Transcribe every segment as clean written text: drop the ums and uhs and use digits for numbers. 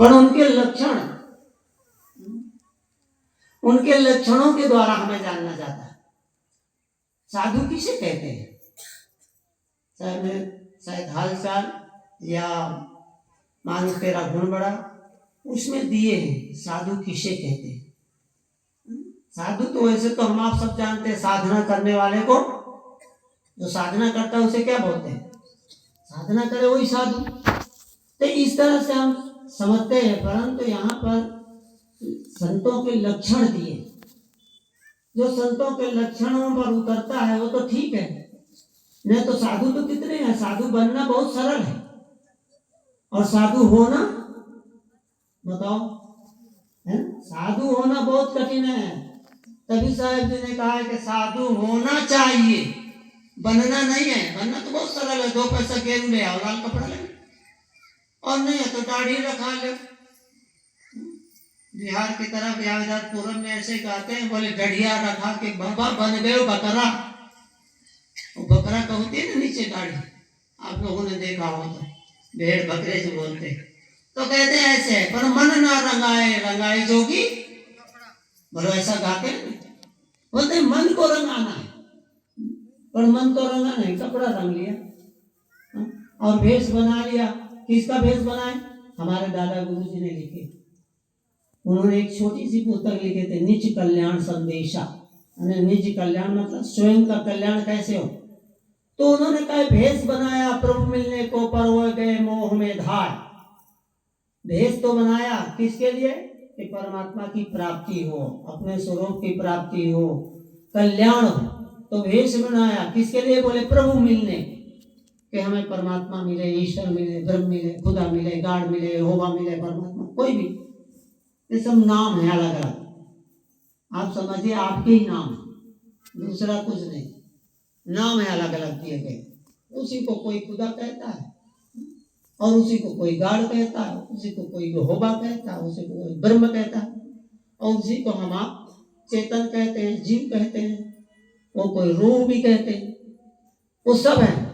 पर उनके लक्षण, उनके लक्षणों के द्वारा हमें जानना जाता है। साधु किसे कहते हैं? शायद हालचाल या मानो तेरा गुण बड़ा, उसमें दिए हैं साधु किसे कहते हैं। साधु तो वैसे तो हम आप सब जानते हैं, साधना करने वाले को, जो साधना करता है उसे क्या बोलते हैं? साधना करे वही साधु। तो इस तरह से हम समझते हैं, परंतु यहाँ पर संतों के लक्षण दिए, जो संतों के लक्षणों पर उतरता है वो तो ठीक है, नहीं तो साधु तो कितने हैं। साधु बनना बहुत सरल है, और साधु होना, बताओ, है साधु होना बहुत कठिन है। तभी साहब जी ने कहा है कि साधु होना चाहिए, बनना नहीं है। बनना तो बहुत सरल है, 2 पैसा गेरू ले आओ, लाल कपड़ा ले, और नहीं है तो दाढ़ी रखा ले। बिहार की तरफ यादवपुरम में ऐसे गाते हैं, बोले गढ़िया रखा के बाबा बन गए बकरा। वो बकरा का होती है ना नीचे दाढ़ी, आप लोगों ने देखा हो तो, भेड़ बकरे से बोलते हैं। तो कहते हैं ऐसे, पर मन ना रंगाए रंगाई जोगी, बोलो ऐसा गाते हैं। बोलते मन को रंगाना है, पर मन तो रंगा नहीं, कपड़ा रंग लिया और भेष बना लिया। किसका भेष बनाए? हमारे दादा गुरु जी ने लिखे, उन्होंने एक छोटी सी पुस्तक लिखे थे, निज कल्याण संदेशा। निज कल्याण मतलब स्वयं का कल्याण कैसे हो। तो उन्होंने कहा भेष बनाया प्रभु मिलने को, पर वो गए मोह में धाय। भेष तो बनाया किसके लिए? कि परमात्मा की प्राप्ति हो, अपने स्वरूप की प्राप्ति हो, कल्याण हो। तो भेष बनाया किसके लिए? बोले प्रभु मिलने, कि हमें परमात्मा मिले, ईश्वर मिले, ब्रह्म मिले, खुदा मिले, गाड मिले, यहोवा मिले, परमात्मा कोई भी, ये सब नाम है अलग अलग। आप समझिए आपके ही नाम है, दूसरा कुछ नहीं, नाम है अलग अलग दिए गए। उसी को कोई खुदा कहता है, और उसी को कोई गाड कहता है, उसी को कोई यहोवा कहता है, उसी को कोई ब्रह्म कहता है, और उसी को हम आप चेतन कहते हैं, जीव कहते हैं, वो कोई रूह भी कहते हैं। वो सब है।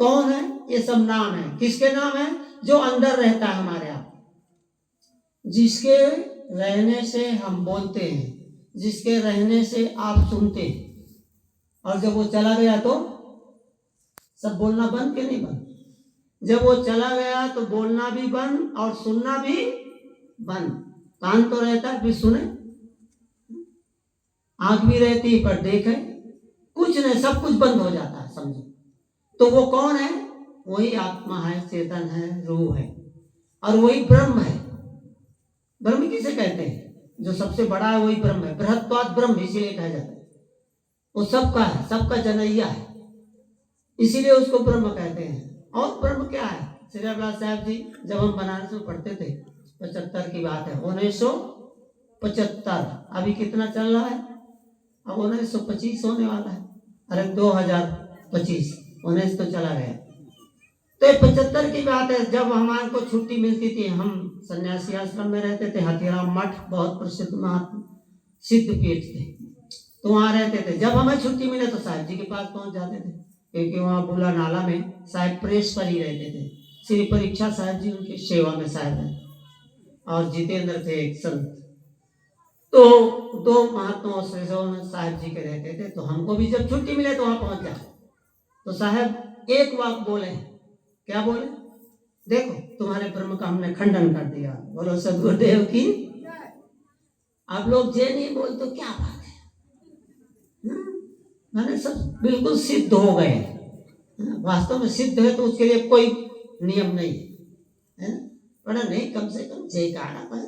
कौन है? ये सब नाम है। किसके नाम है? जो अंदर रहता है हमारे आप, जिसके रहने से हम बोलते हैं, जिसके रहने से आप सुनते हैं। और जब वो चला गया तो सब बोलना बंद, के नहीं बंद? जब वो चला गया तो बोलना भी बंद और सुनना भी बंद। कान तो रहता है फिर सुने, आंख भी रहती है पर देखे, कुछ नहीं, सब कुछ बंद हो जाता है, समझो। तो वो कौन है? वही आत्मा है, चेतन है, रूह है, और वही ब्रह्म है। ब्रह्म किसे कहते हैं? जो सबसे बड़ा है वही ब्रह्म है। बृहत्वाद ब्रह्म इसीलिए कहा जाता है, वो सबका है, सबका जनैया है, इसीलिए उसको ब्रह्म कहते हैं। और ब्रह्म क्या है? श्री अबलास साहब जी जब हम बनारस में पढ़ते थे, 75 की बात है, 1975, अभी कितना चल रहा है? अब 1925 होने वाला है। अरे 2025, 19 तो चला गया। तो 75 की बात है, जब हमारे को छुट्टी मिलती थी, हम सन्यासी आश्रम में रहते थे, हाथीराम मठ बहुत प्रसिद्ध महात्मा सिद्ध पीठ थे, तो वहाँ रहते थे। जब हमें छुट्टी मिले तो साहब जी के पास पहुंच जाते थे, क्योंकि वहाँ बुला नाला में साहब प्रेस पर ही रहते थे। श्री परीक्षा साहब जी उनकी सेवा में साहब है, और जितेंद्र थे एक संत। तो 2 महात्मा साहब जी के रहते थे। तो हमको भी जब छुट्टी मिले तो वहाँ पहुंच जाते। तो साहब एक वाक्य बोले, क्या बोले? देखो तुम्हारे ब्रह्म का हमने खंडन कर दिया, बोलो सदगुरुदेव की। आप लोग जे नहीं बोल तो क्या बात है, मैंने सब बिल्कुल सिद्ध हो गए। वास्तव में सिद्ध है तो उसके लिए कोई नियम नहीं है, बड़ा नहीं, कम से कम जयकारा पर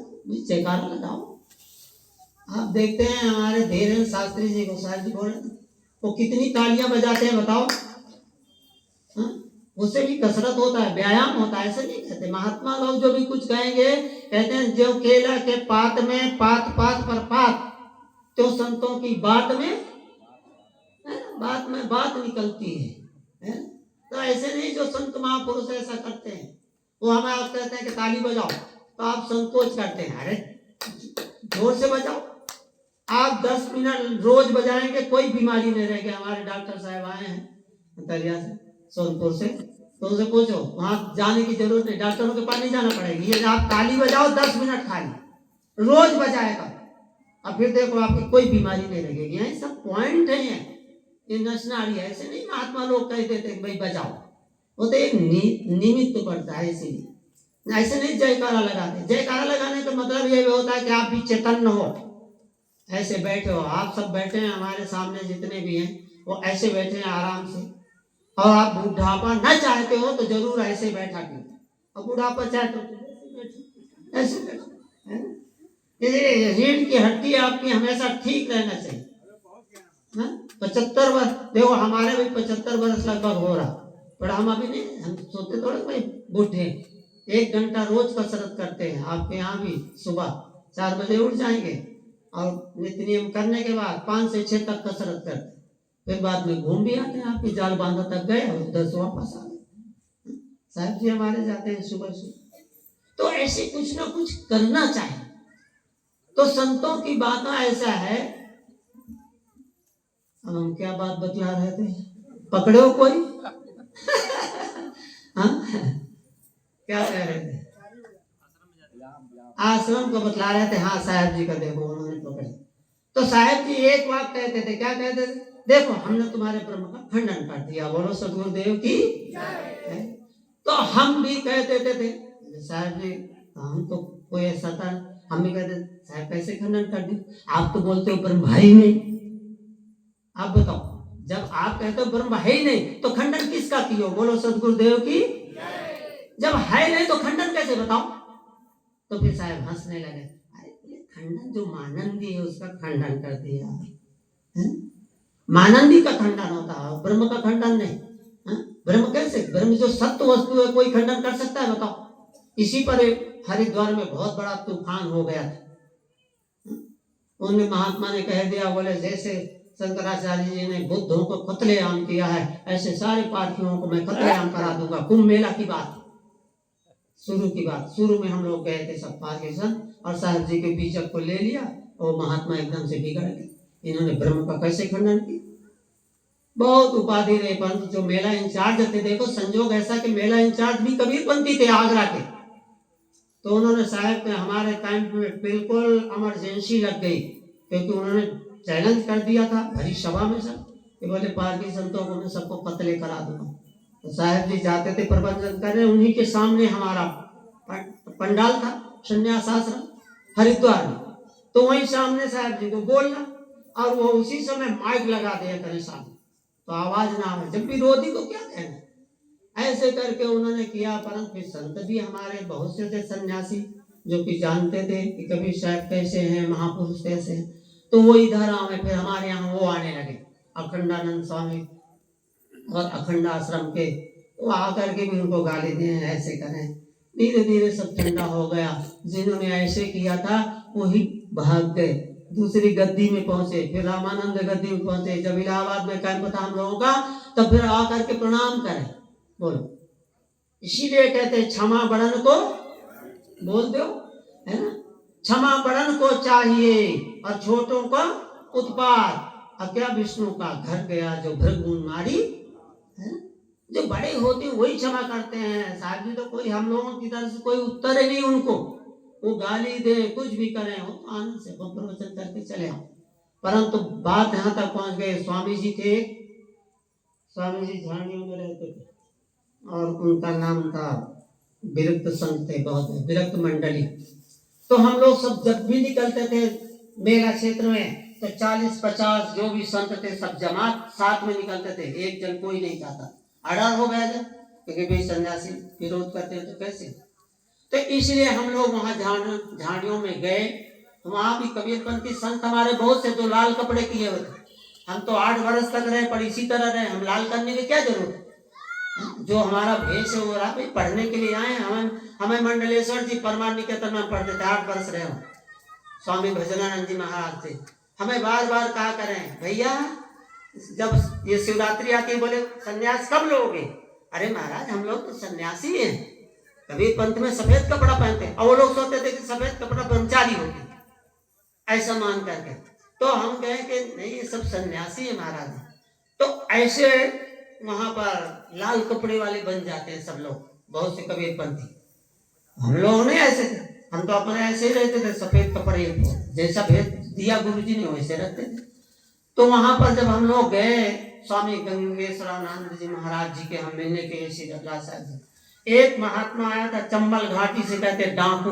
जयकारा लगाओ। आप देखते हैं हमारे धीरेन्द्र शास्त्री जी को साहब जी बोले, वो कितनी तालियां बजाते हैं बताओ। उससे भी कसरत होता है, व्यायाम होता है, ऐसे नहीं कहते। महात्मा लोग जो भी कुछ कहेंगे, कहते हैं जो केला के पात में पात पात पर पात, तो संतों की बात में बात निकलती है? तो ऐसे नहीं जो संत महापुरुष ऐसा करते हैं, वो हमें आप कहते हैं कि ताली बजाओ तो आप संकोच करते हैं। अरे जोर से बजाओ, आप 10 मिनट रोज बजाएंगे कोई बीमारी नहीं रहेगी। हमारे डॉक्टर साहब आए हैं दरिया से, सोनपुर से, तो उसे पूछो, वहां जाने की जरूरत नहीं, डॉक्टरों के पास नहीं जाना पड़ेगी। ये आप ताली बजाओ 10 मिनट खाली, रोज बजाएगा, और फिर देखो आपकी कोई बीमारी नहीं लगेगी। यही सब पॉइंट है, ये नशनारी है। ऐसे नहीं महात्मा लोग कह देते भाई बजाओ, वो तो एक निमित्त पड़ता है। इसीलिए ऐसे नहीं जयकारा लगाते। जयकारा लगाने का मतलब ये होता है कि आप भी चैतन्य हो। ऐसे बैठे हो, आप सब बैठे हैं हमारे सामने जितने भी हैं, वो ऐसे बैठे हैं आराम से, और आप बुढ़ापा न चाहते हो तो जरूर ऐसे बैठा कीजिए, और बुढ़ापा चाहते हो ऐसे बैठो। रीढ़ की हड्डी आपकी हमेशा ठीक रहना चाहिए। 75 वर्ष, देखो हमारे भी 75 वर्ष लगभग हो रहा, पर हम अभी नहीं, हम सोचते थोड़े भाई बूढ़े। 1 घंटा रोज कसरत करते हैं। आपके यहाँ भी सुबह 4 बजे उठ जाएंगे, और नित्य नियम करने के बाद 5 से 6 तक कसरत करते, फिर बाद में घूम भी आते हैं। आपकी जाल बांधा तक गए और उधर से वापस आ गए। साहब जी हमारे जाते हैं सुबह से। तो ऐसे कुछ ना कुछ करना चाहिए। तो संतों की बात ऐसा है। अब हम क्या बात बतला रहे थे, पकड़े हो कोई? हाँ क्या कह रहे थे? आश्रम को बतला रहे थे। हाँ साहब जी का देखो उन्होंने पकड़े। तो साहब जी एक बात कहते थे, क्या कहते थे? देखो हमने तुम्हारे ब्रह्म का खंडन कर दिया, बोलो सदगुरुदेव की। तो हम भी कह देते थे साहब जी, हम तो कोई ऐसा था, हम भी कहते साहब कैसे खंडन कर दी? आप तो बोलते हो ब्रह्म भाई नहीं। आप बताओ, जब आप कहते हो ब्रह्म है ही नहीं तो खंडन किसका किया? बोलो सदगुरुदेव की। जब है नहीं तो खंडन कैसे बताओ? तो फिर साहब हंसने लगे। अरे खंडन जो मानंदी है उसका खंडन कर दिया। मानंदी का खंडन होता है, ब्रह्म का खंडन नहीं। ब्रह्म कैसे? ब्रह्म जो सत्य वस्तु है, कोई खंडन कर सकता है? बताओ। इसी पर हरिद्वार में बहुत बड़ा तूफान हो गया था। उन्हें महात्मा ने कह दिया, बोले जैसे शंकराचार्य जी ने बुद्धों को कत्लेआम किया है, ऐसे सारे पार्थियों को मैं कत्लेआम करा दूंगा। कुंभ मेला की बात, शुरू की बात। शुरू में हम लोग गए थे सब पार्किशन, और साहब जी के बीजक को ले लिया, और महात्मा एकदम से बिगड़ गए। इन्होंने ब्रह्म का कैसे खंडन किया? बहुत उपाधि रहे, परंतु जो मेला इंचार्ज थे, देखो संजोग ऐसा कि मेला इंचार्ज भी कबीरपंथी थे आगरा के। तो उन्होंने साहब ने हमारे कैंप में बिल्कुल इमरजेंसी लग गई, क्योंकि उन्होंने चैलेंज कर दिया था भरी सभा में सब कि बोले पारकी संतों को मैं सबको कत्ले करा दूंगा। तो साहब जी जाते थे प्रबंधन करने, उन्हीं के सामने हमारा पंडाल था, संन्यास आश्रम हरिद्वार में। तो वहीं सामने साहब जी को बोलना, और वो उसी समय माइक लगा दिया करे सामने, तो आवाज ना आवे। जब विरोधी को क्या कहना, ऐसे करके उन्होंने किया। परंतु संत भी हमारे बहुत से थे सन्यासी, जो कि जानते थे कि कभी साहब कैसे हैं, महापुरुष कैसे हैं। तो वो इधर आए, फिर हमारे यहाँ वो आने लगे, अखंडानंद स्वामी और अखंड आश्रम के। तो आकर के भी उनको गाली दिए, ऐसे करें। धीरे धीरे सब ठंडा हो गया। जिन्होंने ऐसे किया था वही भाग गए, दूसरी गद्दी में पहुंचे, फिर रामानंद गद्दी में पहुंचे। जब इलाहाबाद में कैंप था हम लोगों का, तब फिर आकर के प्रणाम करें, बोलो। इसीलिए कहते क्षमा बड़न को, बोल दो, है ना, क्षमा बड़न को चाहिए और छोटों का उत्पाद। अब क्या विष्णु का घर गया जो भृगुन मारी, है? जो बड़े होते हैं वही क्षमा करते हैं। साहब जी तो कोई हम लोगों की तरफ से कोई उत्तर ही नहीं उनको, वो गाली दे कुछ भी करें, वो आनंद से प्रवचन करके चले आओ। परंतु बात यहाँ तक पहुंच गए। स्वामी जी थे, स्वामी जी झाड़ियों में रहते थे, और उनका नाम था विरक्त संत थे, बहुत विरक्त मंडली। तो हम लोग सब जब भी निकलते थे मेला क्षेत्र में, तो 40-50 जो भी संत थे सब जमात साथ में निकलते थे। एक जन कोई नहीं चाहता, अड़ार हो गया था, क्योंकि भाई सन्यासी विरोध करते हैं तो कैसे। तो इसलिए हम लोग वहां झाड़ियों में गए। वहां भी कबीरपंथी संत हमारे बहुत से जो लाल कपड़े किए हुए थे। हम तो 8 वर्ष तक रहे, पर इसी तरह रहे, हम लाल करने की क्या जरूरत है? जो हमारा भेष है वो रहा, भाई पढ़ने के लिए आए। हमें मंडलेश्वर जी परमार निकेतन में पढ़ते थे, 8 वर्ष रहे। स्वामी भजनानंद जी महाराज थे, हमें बार बार कहा करें, भैया जब ये शिवरात्रि आती है, बोले सन्यास कब लोगे? अरे महाराज हम लोग तो सन्यासी हैं, कबीर पंथ में सफेद कपड़ा पहनते हैं, और वो लोग सोचते थे कि सफेद कपड़ा ब्रह्मचारी होते, ऐसा मान करके। तो हम कहें कि नहीं, ये सब सन्यासी है महाराज। तो ऐसे वहां पर लाल कपड़े वाले बन जाते हैं सब लोग, बहुत से कबीरपंथी। हम लोग नहीं ऐसे थे, हम तो अपने ऐसे ही रहते थे, सफेद कपड़े जैसा भेद दिया गुरुजी ने वैसे रहते थे। तो वहां पर जब हम लोग गए स्वामी गंगेश्वरानंद जी महाराज जी के हम मिलने के लिए श्री रतला साहब जी, एक महात्मा आया था चंबल घाटी से, कहते डाकू,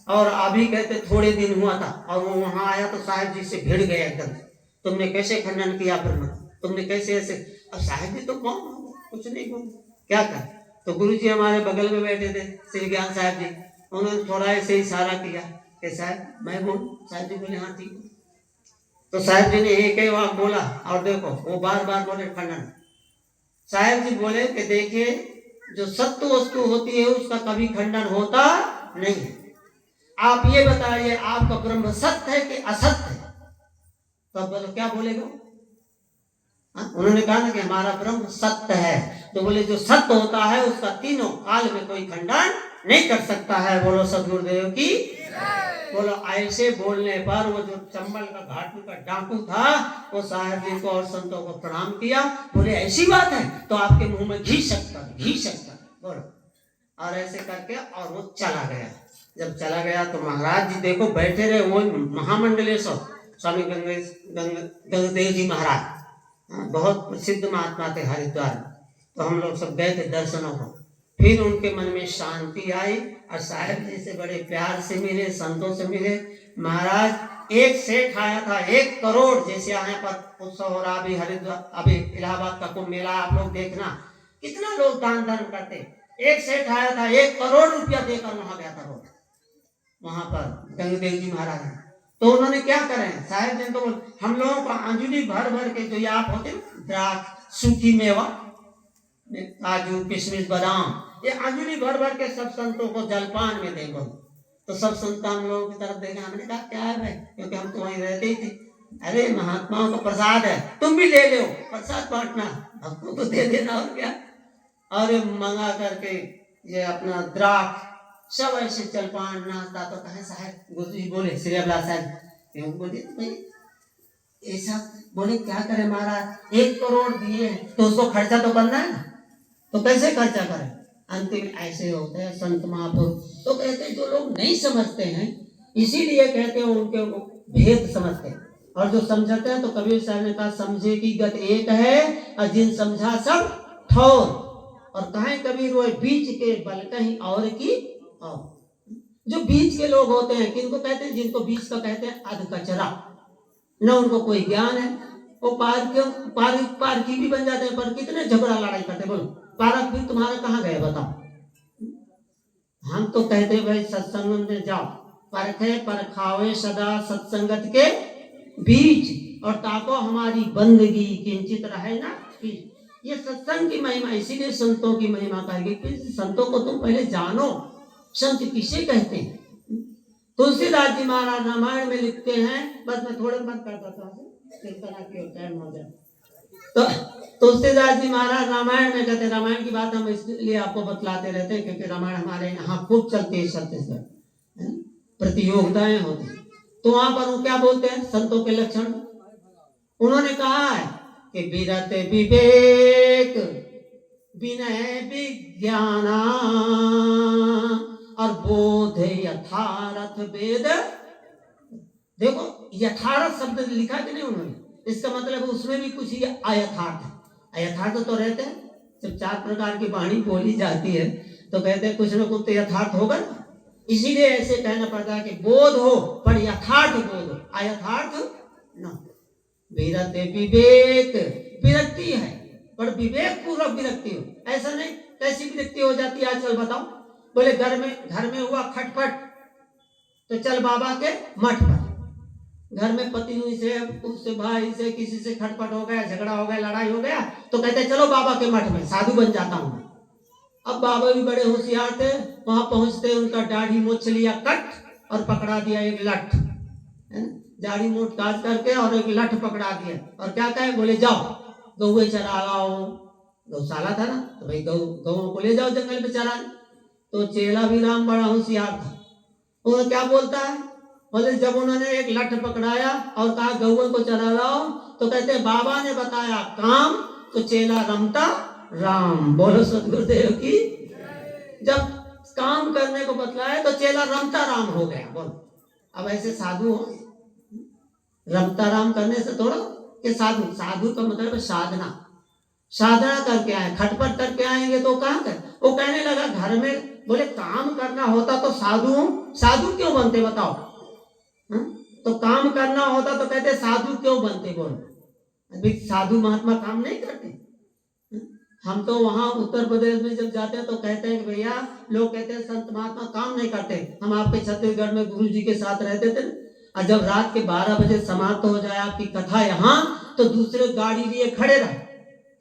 और अभी कहते थोड़े दिन हुआ था, और वो वहां आया तो साहब जी से भिड़ गया एकदम, तुमने कैसे खंडन किया ब्रह्म, तुमने कैसे ऐसे। अब साहब जी तो कौन, कुछ नहीं बोल, क्या कर। तो गुरु जी हमारे बगल में बैठे थे श्री ज्ञान साहब जी, उन्होंने थोड़ा ऐसे इशारा किया कि साहब मैं बोल। साहब जी बोले हाँ ठीक। तो साहब जी ने एक ही वाक बोला, और देखो वो बार बार बोले खंडन। साहब जी बोले कि देखिए जो सत्य वस्तु होती है उसका कभी खंडन होता नहीं है। आप ये बताइए आपका ब्रह्म सत्य है कि असत्य है? तो बोलो क्या बोलेगा? उन्होंने कहा ना कि हमारा ब्रह्म सत्य है। तो बोले जो सत्य होता है उसका तीनों काल में कोई खंडन नहीं कर सकता है। बोलो सदगुरुदेव की। बोलो ऐसे बोलने पर वो जो चंबल का घाटी का डाकू था वो साहब जी को और संतों को प्रणाम किया, बोले ऐसी बात है तो आपके मुंह में घी शक्कर बोलो, और ऐसे करके और वो चला गया। जब चला गया तो महाराज जी देखो बैठे रहे, वो महामंडलेश्वर स्वामी गंगदेव जी महाराज, बहुत प्रसिद्ध महात्मा थे हरिद्वार। तो हम लोग सब गए थे दर्शनों को, फिर उनके मन में शांति आई और साहब जी से बड़े प्यार से मिले, संतों से मिले। महाराज एक सेठ आया था 1 करोड़, जैसे यहाँ पर उत्सव हो रहा अभी हरिद्वार, अभी इलाहाबाद का कुंभ मेला आप लोग देखना कितना लोग दान धर्म करते। एक सेठ आया था 1 करोड़ रुपया देकर वहां गया था, वहां पर गंगदेव जी महाराज। तो उन्होंने क्या करें साहब जी, तो हम लोगों को अंजलि भर भर के जो आप होते द्राक्ष, सूखी मेवा, काजू किशमिश बादाम, ये अंजलि भर भर के सब संतों को जलपान में देंगे। तो सब संत हम लोगों की तरफ देखा, हमने कहा क्या है भाई, क्योंकि हम तो वहीं रहते ही थे। अरे महात्माओं का प्रसाद है, तुम भी ले लो, प्रसाद बांटना, भक्तों को दे देना और क्या। और मंगा करके ये अपना द्राक्ष सब ऐसे जलपान नाश्ता। तो कहे साहब गुरु जी बोले श्री अबला साहब बोले भाई ऐसा, बोले क्या करे महाराज 1 करोड़ दिए तो उसको खर्चा तो करना है, तो कैसे खर्चा करें। अंतिम ऐसे होते हैं संत महापुरुष। तो कहते हैं जो लोग नहीं समझते हैं इसीलिए कहते हैं उनके भेद समझते हैं, और जो समझते हैं तो कबीर साहब ने कहा समझे की गत एक है और जिन समझा सब ठौर। और कहें कबीर वो बीच के बल कहीं और की और। जो बीच के लोग होते हैं किनको कहते हैं, जिनको बीच का कहते हैं अध कचरा, न उनको कोई ज्ञान है, वो पारकी भी बन जाते हैं, पर कितने झगड़ा लड़ाई करते। बोलो पारक भी तुम्हारा कहाँ गए बताओ। हम तो कहते भाई सत्संग में जाओ, परखे परखावे सदा सत्संगत के बीच, और ताको हमारी बंदगी किंचित रहे ना। ये सत्संग की महिमा, इसीलिए संतों की महिमा कहेगी। संतों को तुम पहले जानो, संत किसे कहते हैं। तुलसीदास जी महाराज रामायण में लिखते हैं, बस मैं थोड़े मत करता था टाइम हो जाए। तो तुलसीदास जी महाराज रामायण में कहते, रामायण की बात हम इसलिए आपको बतलाते रहते हैं क्योंकि रामायण हमारे यहाँ खूब चलती है छत्तीसगढ़, प्रतियोगिताएं होती। तो वहां पर वो क्या बोलते हैं संतों के लक्षण, उन्होंने कहा है कि विरत विवेक विनय विज्ञाना और बोध यथार्थ वेद। देखो यथार्थ शब्द लिखा कि नहीं उन्होंने, इसका मतलब उसमें भी कुछ ये अयथार्थ है। अयथार्थ तो रहते हैं, जब 4 प्रकार की वाणी बोली जाती है तो कहते हैं कुछ न कुछ तो यथार्थ होगा, इसीलिए ऐसे कहना पड़ता है कि बोध हो पर यथार्थ बोध हो, अयथार्थ न। विरत विवेक, विरक्ति है पर विवेक पूर्वक विरक्ति हो, ऐसा नहीं कैसी विरक्ति हो जाती है आजकल बताओ। बोले घर में हुआ खटपट तो चल बाबा के मठ पर, घर में पति से उससे भाई से किसी से खटपट हो गया, झगड़ा हो गया, लड़ाई हो गया, तो कहते चलो बाबा के मठ में साधु बन जाता हूं। अब बाबा भी बड़े होशियार थे, वहां पहुंचते उनका दाढ़ी मोछ लिया कट और पकड़ा दिया एक लठ, दाढ़ी मोट काट करके और एक लठ पकड़ा दिया, और क्या कहे, बोले जाओ गौए चरा लाओ। गौशाला था ना, तो भाई गौओं को ले जाओ जंगल पे चराने। तो चेला भी राम बड़ा होशियार था, वो क्या बोलता है, बोले जब उन्होंने एक लठ पकड़ाया और कहा गौओं को चरा लाओ, तो कहते बाबा ने बताया काम तो चेला रमता राम। बोलो सदगुरुदेव की। जब काम करने को बतलाया तो चेला रमता राम हो गया। बोलो अब ऐसे साधु हो, रमता राम करने से थोड़ा कि साधु, साधु का मतलब साधना, साधना करके आए, खटपट करके आएंगे तो कहाँ कर। वो कहने लगा घर में, बोले काम करना होता तो साधु, साधु क्यों बनते बताओ। तो काम करना होता तो कहते साधु क्यों बनते। बोलो अभी साधु महात्मा काम नहीं करते। हम तो वहां उत्तर प्रदेश में जब जाते हैं तो कहते हैं कि भैया, लोग कहते हैं संत महात्मा काम नहीं करते। हम आपके छत्तीसगढ़ में गुरु जी के साथ रहते थे, और जब रात के 12 बजे समाप्त हो जाए आपकी कथा यहाँ, तो दूसरे गाड़ी लिए खड़े रहे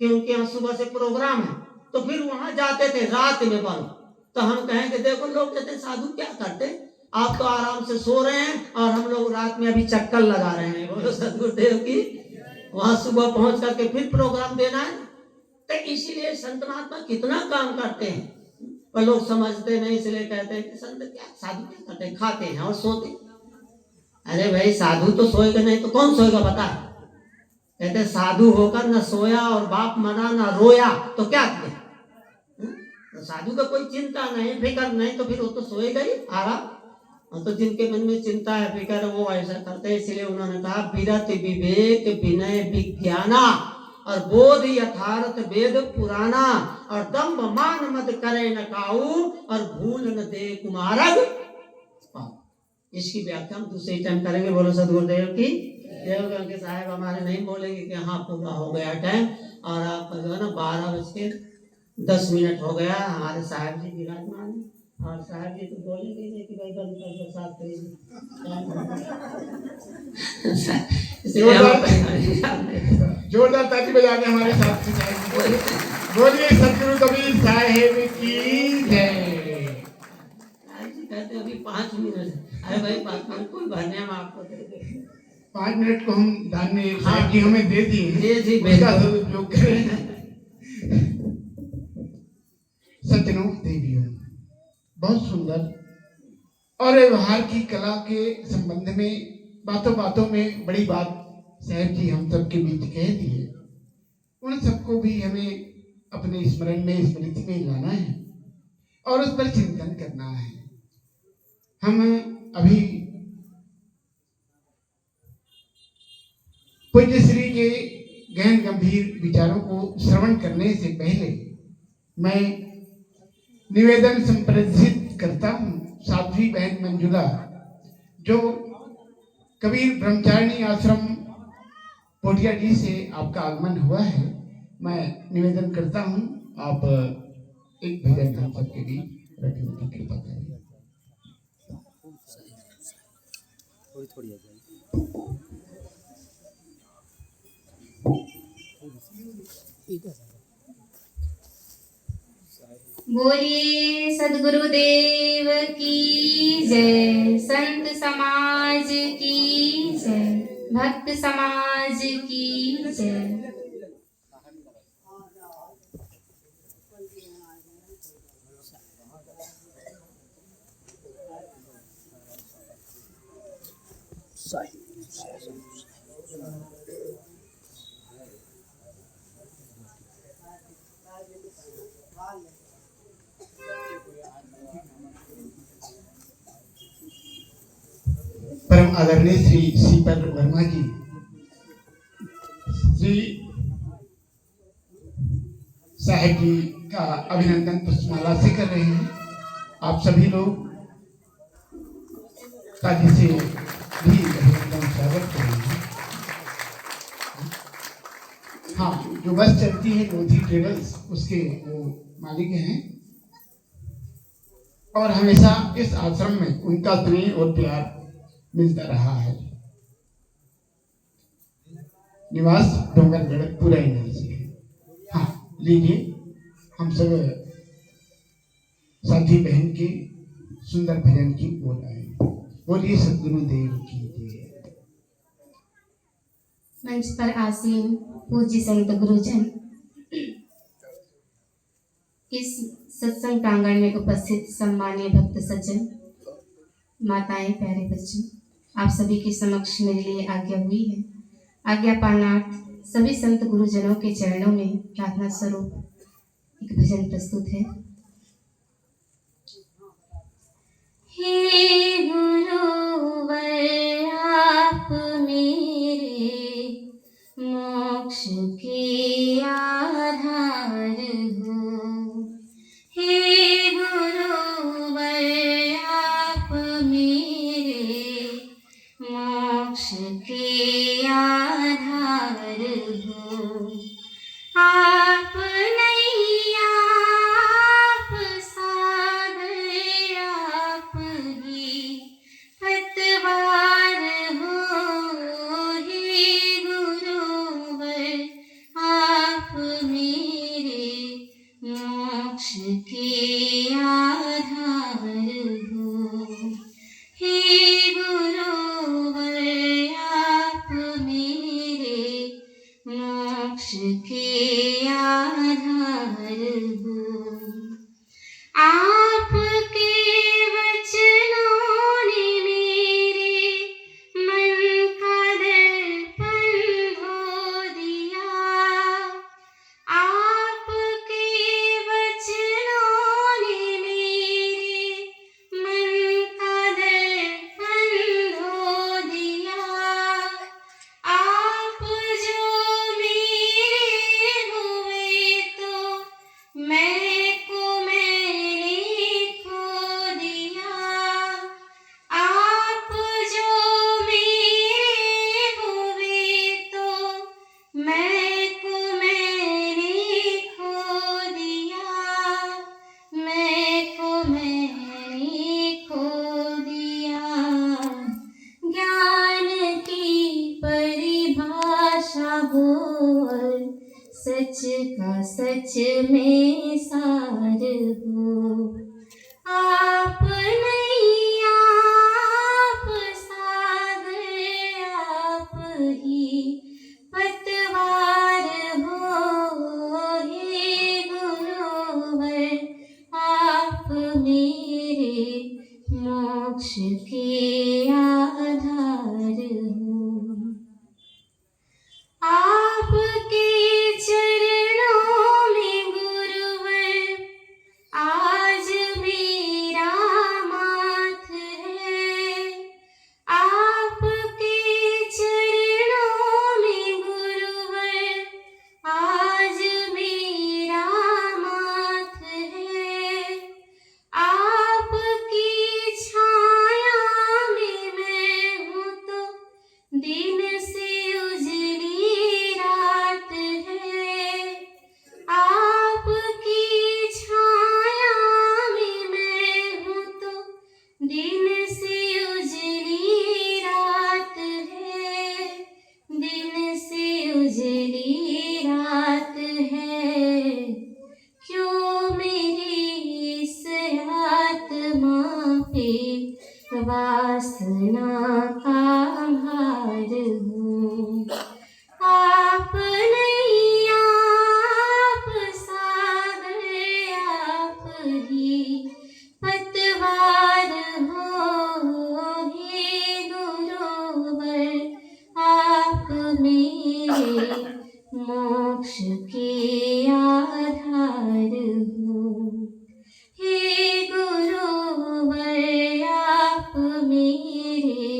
कि उनके यहाँ सुबह से प्रोग्राम है, तो फिर वहां जाते थे रात में। बोलो तो हम कहेंगे देखो लोग कहते साधु क्या करते, आप तो आराम से सो रहे हैं और हम लोग रात में अभी चक्कर लगा रहे हैं। बोलो सदगुरुदेव की। वहां सुबह पहुंच करके फिर प्रोग्राम देना है। तो इसीलिए संत महात्मा कितना काम करते हैं, पर लोग समझते नहीं, इसलिए कहते हैं कि संत क्या, साधु क्या करते हैं, खाते हैं और सोते। अरे भाई साधु तो सोएगा नहीं तो कौन सोएगा बता। कहते साधु होकर न सोया और बाप मना न रोया तो क्या किया। तो साधु का कोई चिंता नहीं, फिक्र नहीं, तो फिर वो तो सोएगा ही आराम। तो जिनके मन में चिंता है, फिक्र है, वो ऐसा करते हैं। इसलिए उन्होंने कहा विरत विवेक विनय विज्ञाना और बोध यथार्थ वेद पुराना और दम्भ मान मत करे न काऊ और भूल न दे कुमारग। इसकी व्याख्या हम दूसरे टाइम करेंगे। बोलो सदगुरुदेव की। देवगढ़ के साहब हमारे नहीं बोलेंगे कि हाँ पूरा हो गया टाइम, और आपका जो है ना 12:10 हो गया। हमारे साहब जी विराजमान है, और साहब जी तो बोलेंगे नहीं कि भाई बंद कर दो, साथ करेंगे। जोरदार ताली बजा के हमारे साथ बोलिए सदगुरु कबीर साहेब की जय। कहते अभी 5 मिनट है। अरे भाई 5 मिनट कोई भरने हम आपको दे देंगे। 5 मिनट को हम दान साहब जी हमें दे दिए, जी उसका सदुपयोग करें। सज्जनों देवियों, बहुत सुंदर और व्यवहार की कला के संबंध में बातों बातों में बड़ी बात साहब जी हम सबके बीच कह दिए। उन सबको भी हमें अपने स्मरण में, स्मृति में लाना है और उस पर चिंतन करना है। हम अभी पूज्य श्री के गहन गंभीर विचारों को श्रवण करने से पहले मैं निवेदन संप्रेषित करता हूँ। साध्वी बहन मंजुला, जो कबीर ब्रह्मचारिणी आश्रम पोटिया जी से आपका आगमन हुआ है, मैं निवेदन करता हूँ आप एक भजन हम सबके बीच रखने की कृपा करें। थोड़ी आ जाएगी। बोलिए सद्गुरुदेव की जय, संत समाज की जय, भक्त समाज की जय। परम आदरणीय श्री सीपर वर्मा जी, श्री साहेब जी का अभिनंदन पुष्पमाला से कर रहे हैं। आप सभी लोग ताली से भी अभिनंदन स्वागत करेंगे। हाँ, जो बस चलती है लोधी ट्रेवल्स, उसके वो मालिक हैं और हमेशा इस आश्रम में उनका स्नेह और प्यार मिलता रहा है। निवास डोंगरगढ़ पूरा इधर से है। हाँ, लीजिए हम सब साथी बहन के सुंदर भजन की ओर आए। बोलिए सद्गुरुदेव की जय। मंच पर आसीन पूज्य संत गुरुजन, इस सत्संग प्रांगण में उपस्थित सम्मानीय भक्त सज्जन, माताएं, प्यारे बच्चों, आप सभी के समक्ष मेरे लिए आज्ञा हुई है। आज्ञा पानार्थ सभी संत गुरुजनों के चरणों में प्रार्थना स्वरूप एक भजन प्रस्तुत है। हे गुरुवर आप मेरे मोक्ष के आधार हो। हे गुरुवर आप मेरे मोक्ष के आधार हो। आप नैया आप सागर आप ही पतवार हो। हे गुरुवर आप मेरे मोक्ष के आधार हो। हे गुरुवर आप मेरे मोक्ष के आधार हो। आपके वचनों ने मेरे मन का दर्पण धो दिया। आपके वचनों ने मेरे मन का दर्पण धो दिया। आप जो मेरे हुए तो मैं को मैंने खो दिया। आप जो मेरे हुए तो मैं को मैंने खो दिया। मैं को मैंने खो दिया। ज्ञान की परिभाषा हो और सच का सच में सार हो। आप नैया आप सागर आप ही पतवार हो। हे गुरुवर आप मेरे मोक्ष के आधार हो। आपके चरणों में गुरुवर आज मेरा माथ है। आपके चरणों में गुरुवर आज मेरा माथ है। आपकी छाया में मैं हूँ तो दिन से उजली रात है। आपकी छाया में मैं हूँ तो दिन से उजली रात है। दिन से उजली रात है। क्यों मेरी इस आत्मा पे वासना का भार हो। आप नैया आप सागर आप ही पतवार हो। हे गुरुवर आप मेरे मोक्ष के आधार हो। हे गुरुवर आप मेरे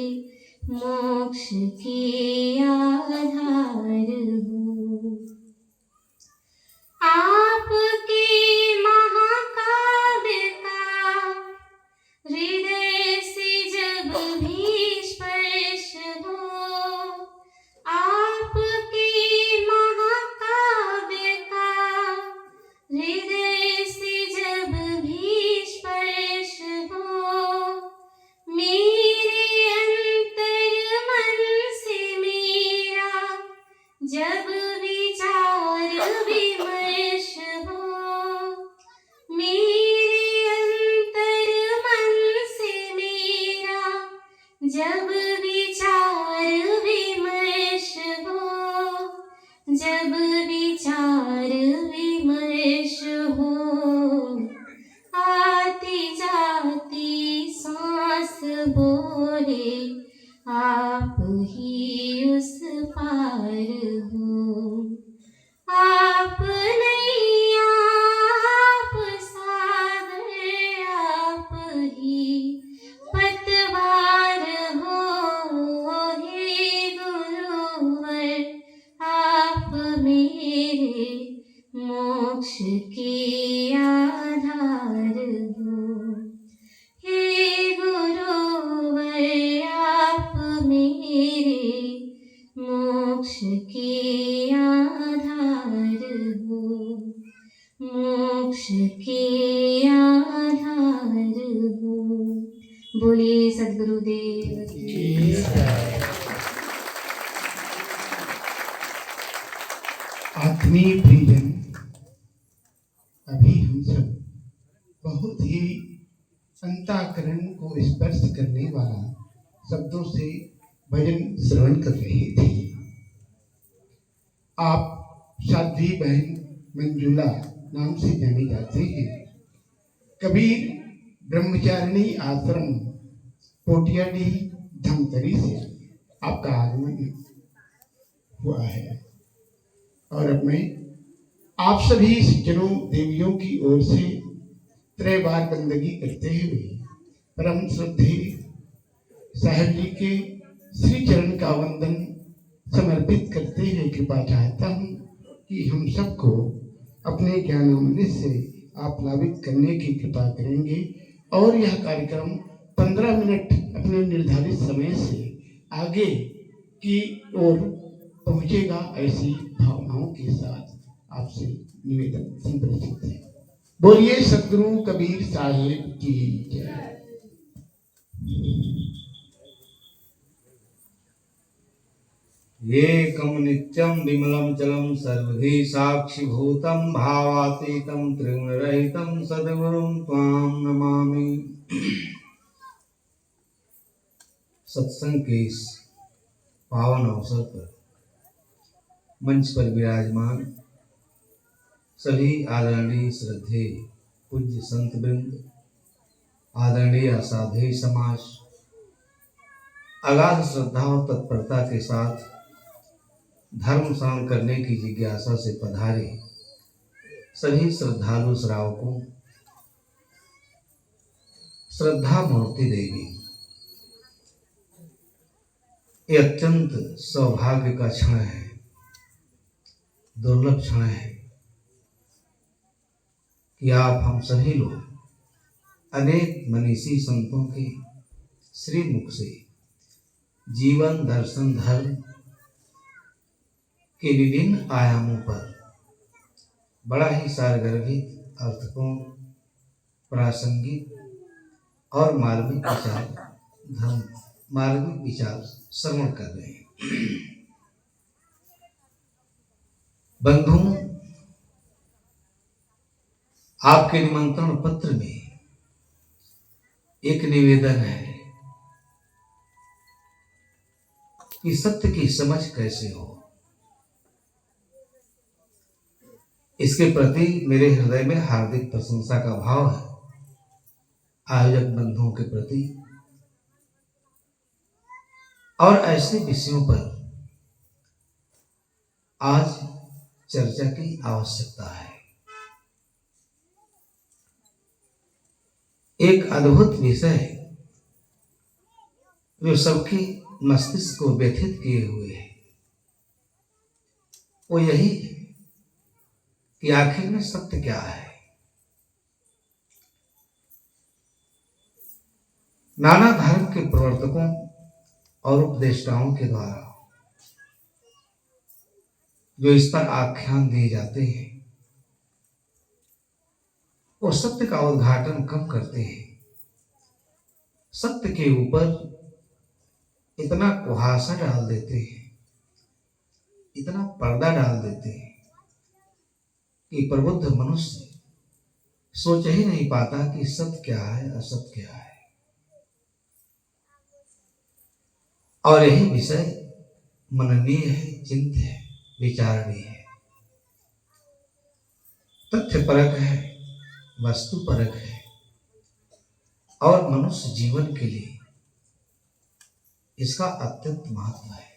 मोक्ष के आधार हो। आपके महाकाव्य का हृदय से जब भी स्पर्श हो। आपके महाकाव्य का हृदय से जब भी स्पर्श हो। मेरे अंतर मन से मेरा जब विचार विमर्श हो। मेरे अंतर मन से मेरा जब विचार विमर्श हो। जब विचार विमर्श हो। आती जाती सांस बोले आप ही उस पार हो। बोलिए सदगुरुदेव की। आत्मीय प्रियजन, अभी हम सब बहुत ही अंतःकरण को स्पर्श करने वाला शब्दों से भजन श्रवण कर रहे थे। आप साध्वी बहन मंजुला नाम से जाने जाते हैं। कबीर ब्रह्मचारिणी आश्रम पोटियाडी धमतरी से आपका आगमन हुआ है और अब मैं आप सभी सज्जनों देवियों की ओर से त्रैवार बंदगी करते हुए परम श्रद्धेय साहेब जी के श्री चरण का वंदन समर्पित करते हुए कृपा चाहता हूँ कि हम सबको अपने ज्ञानामृत से आप लाभित करने की कृपा करेंगे और यह कार्यक्रम 15 मिनट अपने निर्धारित समय से आगे की ओर पहुंचेगा, ऐसी भावनाओं के साथ आपसे निवेदन संप्रेषित है। बोलिए सद्गुरु कबीर साहिब की जय। एकं नित्यं विमलं चलं सर्वधि साक्षिभूतं भावातीतं त्रिगुणरहितं सद्गुरुं त्वां नमामि। सत्संग के इस पावन अवसर पर मंच पर विराजमान सभी आदरणीय श्रद्धेय पूज्य संत वृंद, आदरणीय असाध्य समाज, अगाध श्रद्धा और तत्परता के साथ धर्म श्रवण करने की जिज्ञासा से पधारे सभी श्रद्धालु श्रावकों, श्रद्धा मूर्ति देवी, ये अत्यंत सौभाग्य का क्षण है, दुर्लभ क्षण है कि आप हम सभी लोग अनेक मनीषी संतों के श्री मुख से जीवन दर्शन धर्म के विभिन्न आयामों पर बड़ा ही सारगर्भित, अर्थपूर्ण, प्रासंगिक और मार्मिक विचार श्रवण कर रहे हैं। बंधुओं, आपके निमंत्रण पत्र में एक निवेदन है कि सत्य की समझ कैसे हो। इसके प्रति मेरे हृदय में हार्दिक प्रशंसा का भाव है आयोजक बंधुओं के प्रति, और ऐसे विषयों पर आज चर्चा की आवश्यकता है। एक अद्भुत विषय जो सबके मस्तिष्क को व्यथित किए हुए है, वो यही है कि आखिर में सत्य क्या है। नाना धर्म के प्रवर्तकों और उपदेष्टाओं के द्वारा जो इस पर आख्यान दिए जाते हैं, वो सत्य का उद्घाटन कम करते हैं। सत्य के ऊपर इतना कुहासा डाल देते हैं, इतना पर्दा डाल देते हैं कि प्रबुद्ध मनुष्य सोच ही नहीं पाता कि सत्य क्या है, असत्य क्या है। और यही विषय मननीय है, चिंत्य है, विचारणीय है, तथ्यपरक है, वस्तुपरक है और मनुष्य जीवन के लिए इसका अत्यंत महत्व है।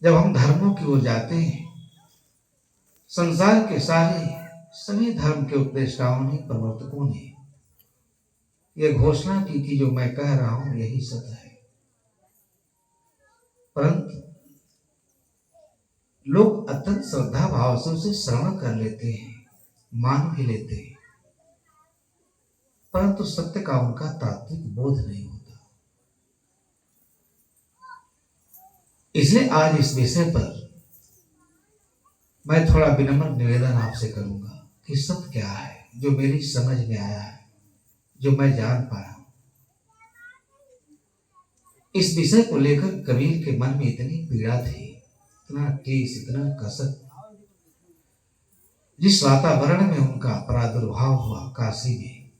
जब हम धर्मों की ओर जाते हैं, संसार के सभी धर्म के उपदेष्टाओं ने, प्रवर्तकों ने यह घोषणा की कि जो मैं कह रहा हूं यही सत्य है, परंतु लोग अत्यंत श्रद्धा भाव से उसे श्रवण कर लेते हैं, मान भी लेते हैं, परंतु सत्य का उनका तात्विक बोध नहीं होता। इसलिए आज इस विषय पर मैं थोड़ा विनम्र निवेदन आपसे करूंगा कि सत्य क्या है, जो मेरी समझ में आया है, जो मैं जान पाया हूं। इस विषय को लेकर कबीर के मन में इतनी पीड़ा थी, इतना क्लेश, इतना कसक। जिस वातावरण में उनका प्रादुर्भाव हुआ काशी में,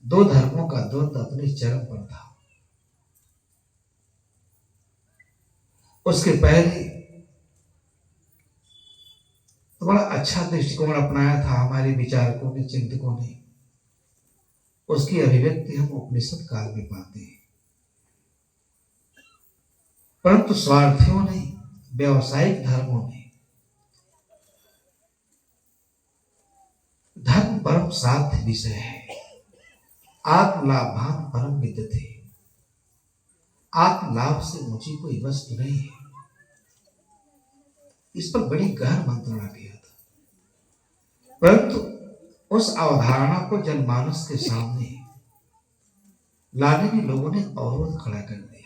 दो धर्मों का द्वंद्व अपने चरम पर था। उसके पहले तो बड़ा अच्छा दृष्टिकोण अपनाया था हमारे विचारकों ने, चिंतकों ने। उसकी अभिव्यक्ति हम उपनिषद काल में पाते हैं। परंतु स्वार्थियों ने, व्यवसायिक धर्मों ने, धर्म परम साध्य विषय है, आत्मलाभान परम विद्यते, आत्मलाभ से ऊंची कोई वस्तु नहीं है। इस पर बड़ी गहन मंत्रणा किया था। परंतु उस अवधारणा को जनमानस के सामने लाने में लोगों ने अवरोध खड़ा कर दिया।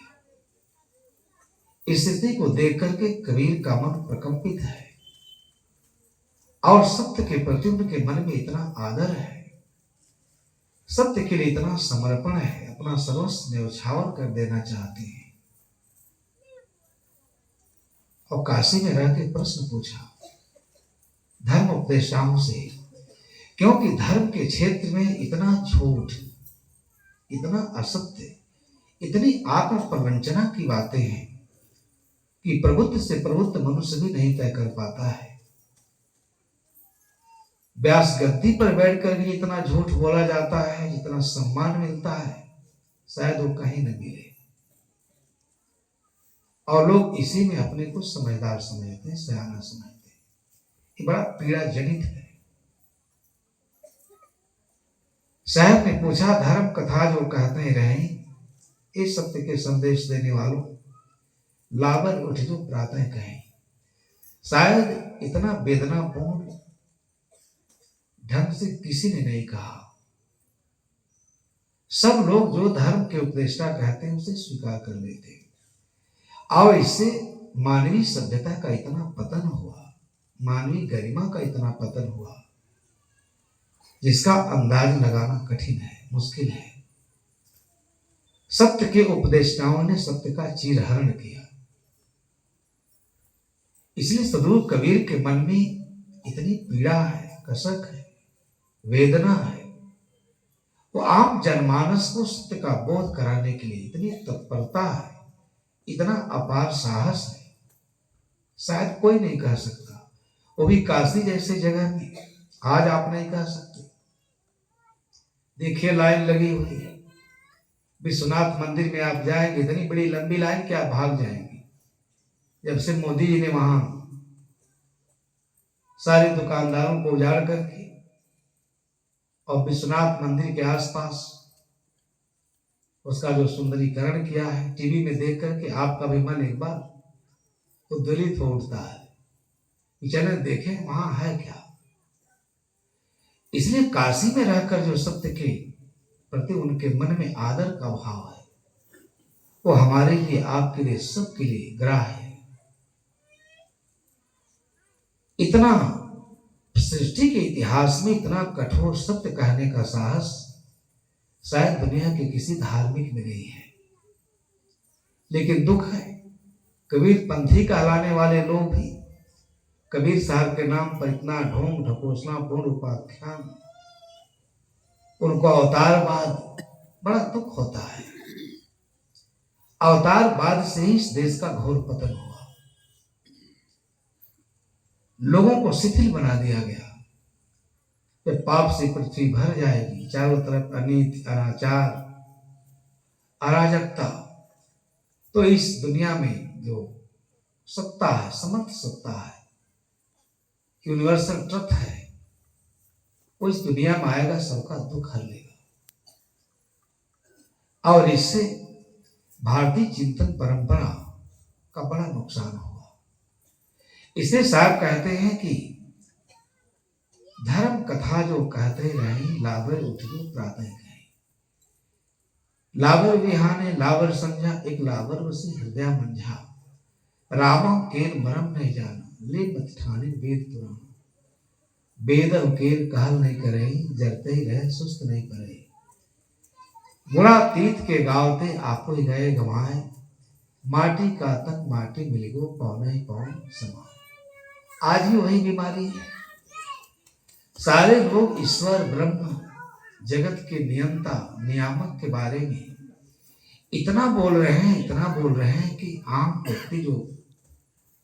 इस स्थिति को देख करके कबीर का मन प्रकंपित है और सत्य के प्रति उनके मन में इतना आदर है, सत्य के लिए इतना समर्पण है, अपना सर्वस्व न्यौछावर कर देना चाहते हैं। और काशी में रह के प्रश्न पूछा धर्म उपदेष्टाओं से, क्योंकि धर्म के क्षेत्र में इतना झूठ, इतना असत्य, इतनी आत्म प्रवंचना की बातें हैं कि प्रबुद्ध से प्रबुद्ध मनुष्य भी नहीं तय कर पाता है। व्यास गद्दी पर बैठकर भी इतना झूठ बोला जाता है, जितना सम्मान मिलता है शायद वो कहीं न मिले। और लोग इसी में अपने को समझदार समझते हैं, सयाना समझते हैं। ये बड़ा पीड़ा जनित है। साहब ने पूछा, धर्म कथा जो कहते रहे, इस सत्य के संदेश देने वालों, लाबर उठ जो प्रातः कहें। शायद इतना वेदनापूर्ण ढंग से किसी ने नहीं कहा। सब लोग जो धर्म के उपदेष्टा कहते हैं उसे स्वीकार कर लेते हैं। और इससे मानवीय सभ्यता का इतना पतन हुआ, मानवीय गरिमा का इतना पतन हुआ, जिसका अंदाज लगाना कठिन है, मुश्किल है। सत्य के उपदेष्टाओं ने सत्य का चीरहरण किया। इसलिए सदगुरु कबीर के मन में इतनी पीड़ा है, कसक है, वेदना है। वो आम जनमानस को सत्य का बोध कराने के लिए इतनी तत्परता है, इतना अपार साहस है, शायद कोई नहीं कह सकता। वो भी काशी जैसे जगह में आज आप नहीं कह सकते। देखिए लाइन लगी हुई है, विश्वनाथ मंदिर में आप जाएंगे, इतनी बड़ी लंबी लाइन कि आप भाग जाएंगे। जब से मोदी जी ने वहां सारे दुकानदारों को उजाड़ करके और विश्वनाथ मंदिर के आसपास उसका जो सुंदरीकरण किया है, टीवी में देख करके आपका भी मन एक बार उद्वेलित हो उठता है कि चले देखें वहां है क्या। इसलिए काशी में रहकर जो सत्य के प्रति उनके मन में आदर का भाव है, वो हमारे लिए, आपके लिए, सबके लिए ग्राह्य है। इतना सृष्टि के इतिहास में इतना कठोर सत्य कहने का साहस शायद दुनिया के किसी धार्मिक में नहीं है। लेकिन दुख है, कबीर पंथी कहलाने वाले लोग भी कबीर साहब के नाम पर इतना ढोंग ढकोसला पूर्ण उपाख्यान, उनको अवतारवाद, बड़ा दुख होता है। अवतारवाद से ही इस देश का घोर पतन हुआ। लोगों को शिथिल बना दिया गया। जब पाप से पृथ्वी भर जाएगी, चारों तरफ अनीति, अनाचार, अराजकता, तो इस दुनिया में जो सत्ता है, समर्थ सत्ता है, यूनिवर्सल ट्रुथ है, वो इस दुनिया में आएगा, सबका दुख हर लेगा। और इससे भारतीय चिंतन परंपरा का बड़ा नुकसान हुआ। इसलिए साहब कहते हैं कि धर्म कथा जो कहते रहे, लावर उठियो प्रातः कहें। लावर विहाने लावर समझा, एक लावर उसे हृदय मंझा। रामा केल मरम नहीं जाना, ले मत ठाने वेद पुराण। बेद उकेर कहल नहीं करे, जरते ही रहे सुस्त नहीं पड़े। गुणातीत के गावते आपो ही गए गवाए, माटी का तन माटी मिल गो पौन ही पौन समा। आज भी वही बीमारी है। सारे लोग ईश्वर ब्रह्म जगत के नियंता नियामक के बारे में इतना बोल रहे हैं, इतना बोल रहे हैं कि आम व्यक्ति जो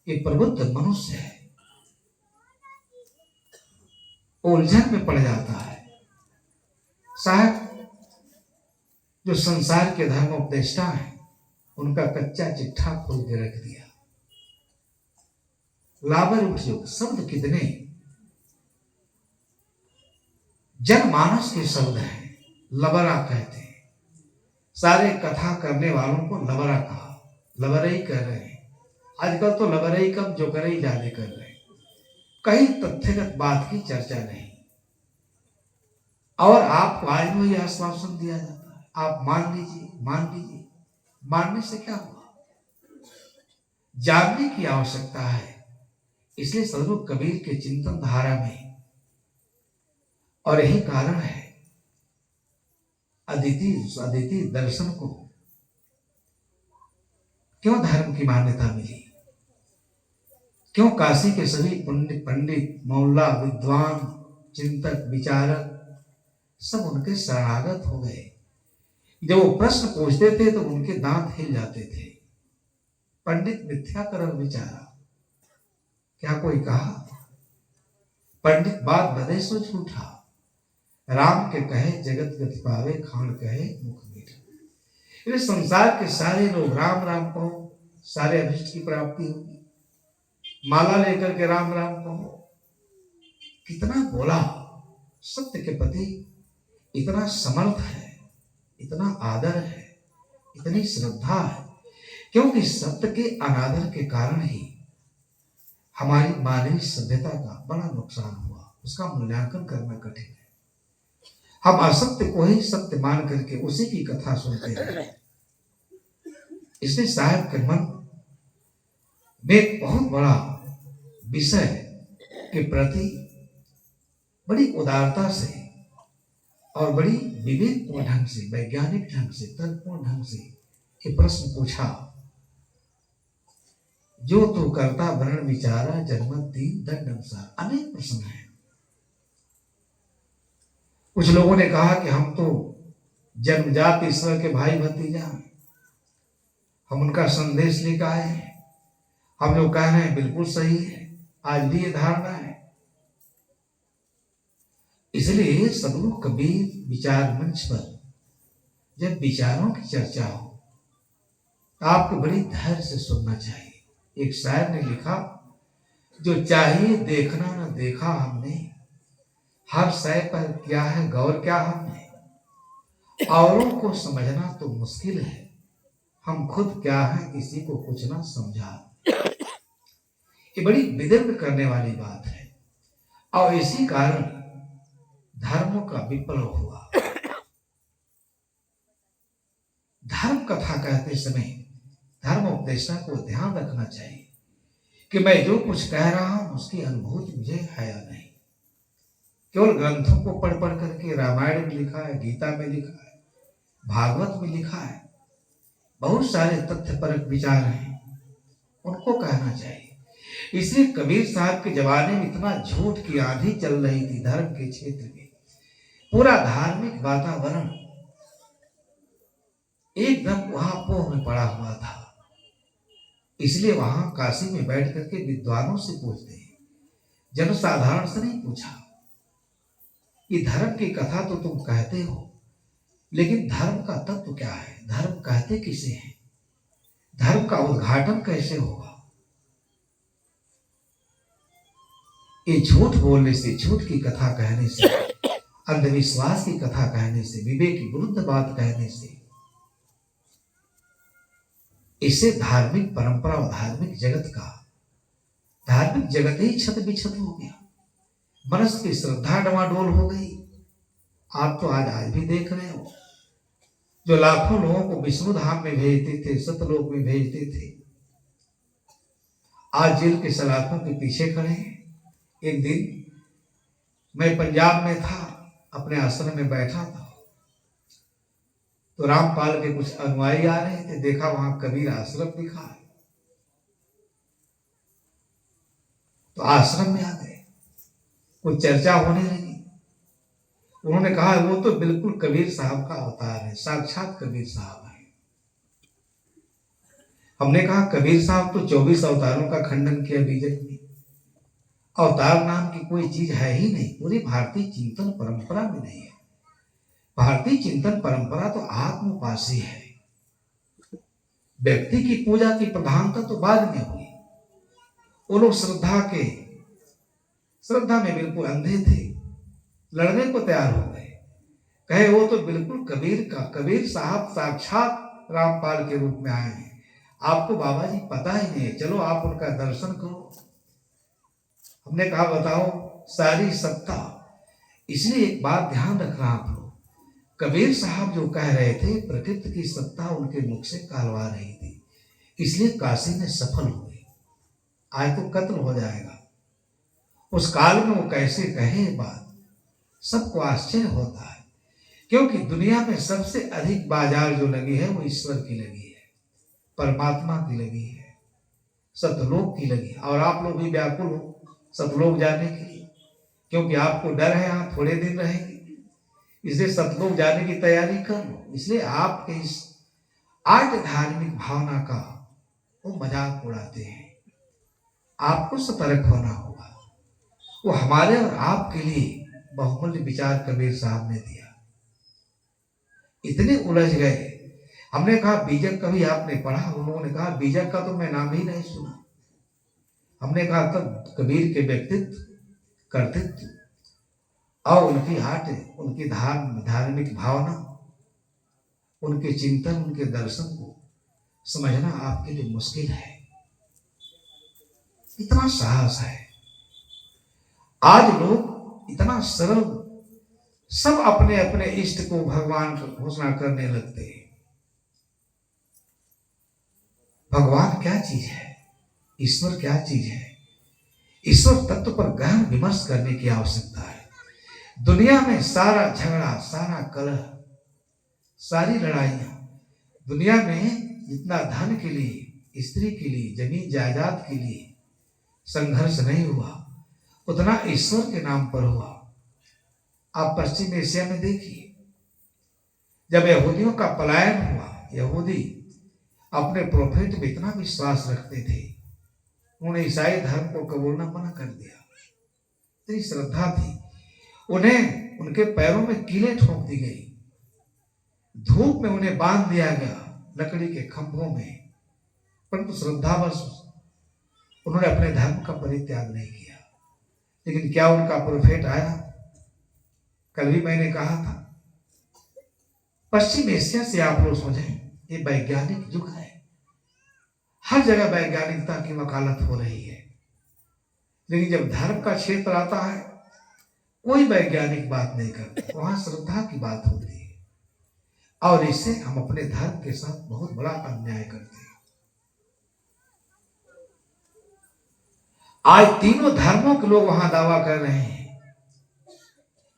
ये प्रबुद्ध मनुष्य है उलझन में पड़ जाता है। शायद जो संसार के धर्म उपदेष्टा हैं उनका कच्चा चिट्ठा खोल के रख दिया। लाबर उपयोग शब्द कितने जनमानस के शब्द हैं, लबरा कहते हैं। सारे कथा करने वालों को लबरा कहा, लबरई कर रहे हैं। आजकल तो लबरई कम जो करे ज्यादा कर रहे हैं, कहीं तथ्यगत बात की चर्चा नहीं। और आपको आज वही आश्वासन दिया जाता है, आप मान लीजिए मान लीजिए। मानने से क्या हुआ? जानने की आवश्यकता है। इसलिए सदगुरु कबीर के चिंतन धारा में और यही कारण है अदिति दर्शन को क्यों धर्म की मान्यता मिली, क्यों काशी के सभी पंडित मौला विद्वान चिंतक विचारक सब उनके शरणागत हो गए। जब वो प्रश्न पूछते थे तो उनके दांत हिल जाते थे। पंडित मिथ्या करल विचारा, क्या कोई कहा? पंडित बात बदे सो झूठा, राम के कहे जगत गति पावे, खान कहे मुख मीठा। इस संसार के सारे लोग राम राम कहो, सारे अभिष्ट की प्राप्ति होगी। माला लेकर के राम राम कहो। कितना बोला, सत्य के प्रति इतना समर्थ है, इतना आदर है, इतनी श्रद्धा है, क्योंकि सत्य के अनादर के कारण ही हमारी मानवीय सभ्यता का बड़ा नुकसान हुआ। उसका मूल्यांकन करना कठिन है। हम असत्य को ही सत्य मान करके उसी की कथा सुनते हैं। इसलिए साहब के मन में एक बहुत बड़ा विषय के प्रति बड़ी उदारता से और बड़ी विवेकपूर्ण ढंग से, वैज्ञानिक ढंग से, तर्कपूर्ण ढंग से ये प्रश्न पूछा, जो तू करता वर्ण विचारा, जन्मत दीन दंड अनुसार। अनेक प्रश्न हैं। कुछ लोगों ने कहा कि हम तो जन्मजात ईश्वर के भाई भतीजा हैं, हम उनका संदेश लेकर आए हैं। हम जो कह रहे हैं बिल्कुल सही है, आज भी ये धारणा है। इसलिए सदगुरु कबीर विचार मंच पर जब विचारों की चर्चा हो तो आपको बड़ी धैर्य से सुनना चाहिए। एक शायर ने लिखा, जो चाहिए देखना न देखा हमने, हर शय पर क्या है गौर क्या हमने, औरों को समझना तो मुश्किल है, हम खुद क्या है किसी को कुछ ना समझा। ये बड़ी विदर्भ करने वाली बात है और इसी कारण धर्म का विप्लव हुआ। धर्म कथा कहते समय धर्म उपदेष्टा को ध्यान रखना चाहिए कि मैं जो कुछ कह रहा हूं उसकी अनुभूति मुझे है या नहीं। केवल ग्रंथों को पढ़ पढ़ करके रामायण में लिखा है, गीता में लिखा है, भागवत में लिखा है, बहुत सारे तथ्यपरक विचार हैं, उनको कहना चाहिए। इसलिए कबीर साहब के जमाने में इतना झूठ की आंधी चल रही थी धर्म के क्षेत्र में, पूरा धार्मिक वातावरण एकदम वहां पोह में पड़ा हुआ था। इसलिए वहां काशी में बैठ करके विद्वानों से पूछते हैं, जनसाधारण से नहीं पूछा। ये धर्म की कथा तो तुम कहते हो, लेकिन धर्म का तत्व क्या है? धर्म कहते किसे हैं? धर्म का उद्घाटन कैसे होगा? ये झूठ बोलने से, झूठ की कथा कहने से, अंधविश्वास की कथा कहने से, विवेक की विरुद्ध बात कहने से, इससे धार्मिक परंपरा और धार्मिक जगत ही छत बिछत हो गया। मनुष्य की श्रद्धा डमाडोल हो गई। आप तो आज भी देख रहे हो, जो लाखों लोगों को विष्णु धाम में भेजते थे, सतलोक में भेजते थे, आज जेल के सलाखों के पीछे खड़े हैं। एक दिन मैं पंजाब में था, अपने आश्रम में बैठा था, तो रामपाल के कुछ अनुयायी आ रहे थे, देखा वहां कबीर आश्रम दिखा है, तो आश्रम में आ गए, कुछ चर्चा होने लगी। उन्होंने कहा वो तो बिल्कुल कबीर साहब का अवतार है, साक्षात कबीर साहब है। हमने कहा कबीर साहब तो 24 अवतारों का खंडन किया बीजक में, अवतार नाम की कोई चीज है ही नहीं, पूरी भारतीय चिंतन परंपरा में नहीं है। भारतीय चिंतन परंपरा तो आत्मोपासी है। व्यक्ति की पूजा की प्रधानता तो बाद में हुई। वो लोग श्रद्धा में बिल्कुल अंधे थे, लड़ने को तैयार हो गए, कहे वो तो बिल्कुल कबीर साहब साक्षात रामपाल के रूप में आए हैं, आपको बाबा जी पता ही नहीं है, चलो आप उनका दर्शन करो। हमने कहा बताओ, सारी सत्ता, इसलिए एक बात ध्यान रखना आप लोग, कबीर साहब जो कह रहे थे प्रकृति की सत्ता उनके मुख से कहलवा रही थी, इसलिए काशी में सफल हुए। आज तो कत्ल हो जाएगा, उस काल में वो कैसे कहे बात, सबको आश्चर्य होता है, क्योंकि दुनिया में सबसे अधिक बाजार जो लगी है वो ईश्वर की लगी है, परमात्मा की लगी है, सतलोक की लगी है। और आप लोग भी व्याकुल हो सतलोक जाने के लिए, क्योंकि आपको डर है यहाँ थोड़े दिन रहेंगे, इसलिए सतलोक जाने की तैयारी कर लो। इसलिए आपके इस आर्ट धार्मिक भावना का वो मजाक उड़ाते हैं, आपको सतर्क होना होगा। वो हमारे और आपके लिए बहुमूल्य विचार कबीर साहब ने दिया, इतने उलझ गए। हमने कहा बीजक कभी आपने पढ़ा? उन्होंने कहा बीजक का तो मैं नाम ही नहीं सुना। हमने कहा तब कबीर के व्यक्तित्व, कर्तृत्व और उनकी आर्ट, उनकी धार्मिक भावना, उनके चिंतन, उनके दर्शन को समझना आपके लिए मुश्किल है। इतना साहस है। आज लोग इतना सरल, सब अपने अपने इष्ट को भगवान का घोषणा करने लगते हैं। भगवान क्या चीज है, ईश्वर क्या चीज है, ईश्वर तत्व पर गहन विमर्श करने की आवश्यकता है। दुनिया में सारा झगड़ा, सारा कलह, सारी लड़ाइयां, दुनिया में जितना धन के लिए, स्त्री के लिए, जमीन जायदाद के लिए संघर्ष नहीं हुआ, उतना ईश्वर के नाम पर हुआ। आप पश्चिम एशिया में देखिए, जब यहूदियों का पलायन हुआ, यहूदी अपने प्रोफेट में इतना विश्वास रखते थे, उन्होंने ईसाई धर्म को कबूलना मना कर दिया। इतनी श्रद्धा थी, उन्हें उनके पैरों में कीलें ठोक दी गई, धूप में उन्हें बांध दिया गया लकड़ी के खंभों में, परंतु श्रद्धावश उन्होंने अपने धर्म का परित्याग नहीं किया। लेकिन क्या उनका प्रोफेट आया? कल भी मैंने कहा था, पश्चिम एशिया से आप लोग समझें, ये वैज्ञानिक युग है, हर जगह वैज्ञानिकता की वकालत हो रही है, लेकिन जब धर्म का क्षेत्र आता है कोई वैज्ञानिक बात नहीं करता, वहां श्रद्धा की बात होती है, और इससे हम अपने धर्म के साथ बहुत बड़ा अन्याय करते हैं। आज तीनों धर्मों के लोग वहां दावा कर रहे हैं,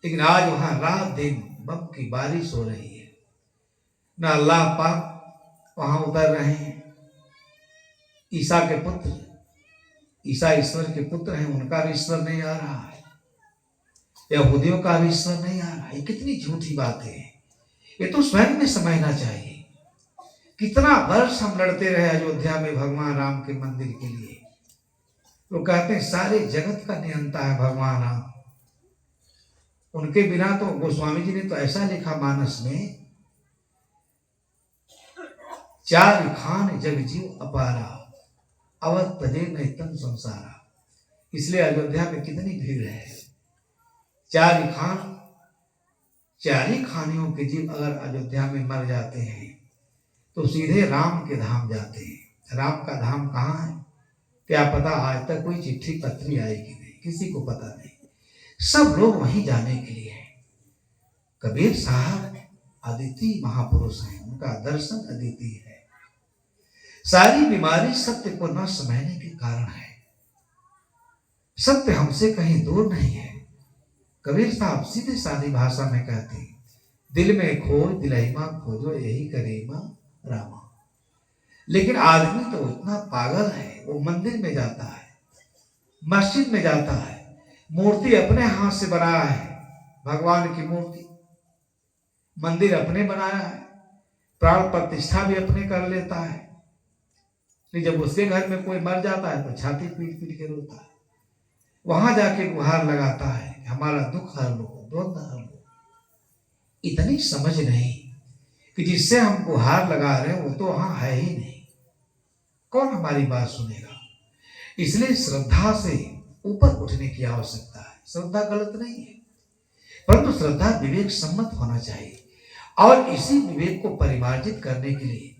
लेकिन आज वहां रात दिन बम की बारिश हो रही है, ना अल्लाह पाक वहां उतर रहे हैं। ईसा के पुत्र, ईसा ईश्वर के पुत्र हैं, उनका भी ईश्वर नहीं आ रहा है, यहूदियों का भी ईश्वर नहीं आ रहा है। कितनी झूठी बातें हैं, ये तो स्वयं में समझना चाहिए। कितना वर्ष हम लड़ते रहे अयोध्या में भगवान राम के मंदिर के लिए। लोग कहते हैं सारे जगत का नियंता है भगवान राम, उनके बिना तो, गोस्वामी जी ने तो ऐसा लिखा मानस में, चार खान जग जीव अपारा, अवध तजे नहीं तन संसारा। इसलिए अयोध्या में कितनी भीड़ है। चार ही खानियों के जीव अगर अयोध्या में मर जाते हैं तो सीधे राम के धाम जाते हैं। राम का धाम कहाँ है क्या पता? आज तक कोई चिट्ठी पत्री आई कि नहीं, किसी को पता नहीं। सब लोग वहीं जाने के लिए हैं। कबीर साहब अदिति महापुरुष हैं, उनका दर्शन अदिति है। सारी बीमारी सत्य को न समझने के कारण है। सत्य हमसे कहीं दूर नहीं है, कबीर साहब सीधे सादी भाषा में कहते हैं, दिल में खोज दिलहिमा खोजो यही करीमा रामा। लेकिन आदमी तो इतना पागल है, वो मंदिर में जाता है, मस्जिद में जाता है, मूर्ति अपने हाथ से बनाया है, भगवान की मूर्ति, मंदिर अपने बनाया है, प्राण प्रतिष्ठा भी अपने कर लेता है। लेकिन जब उसके घर में कोई मर जाता है तो छाती पीट पीट के रोता है, वहां जाके गुहार लगाता है, हमारा दुख हर लो, द्वंद हर लो। इतनी समझ नहीं कि जिससे हम गुहार लगा रहे हैं वो तो वहां है ही नहीं, कौन हमारी बात सुनेगा। इसलिए श्रद्धा से ऊपर उठने की आवश्यकता है। श्रद्धा गलत नहीं है, परंतु श्रद्धा विवेक सम्मत होना चाहिए। और इसी विवेक को परिमार्जित करने के लिए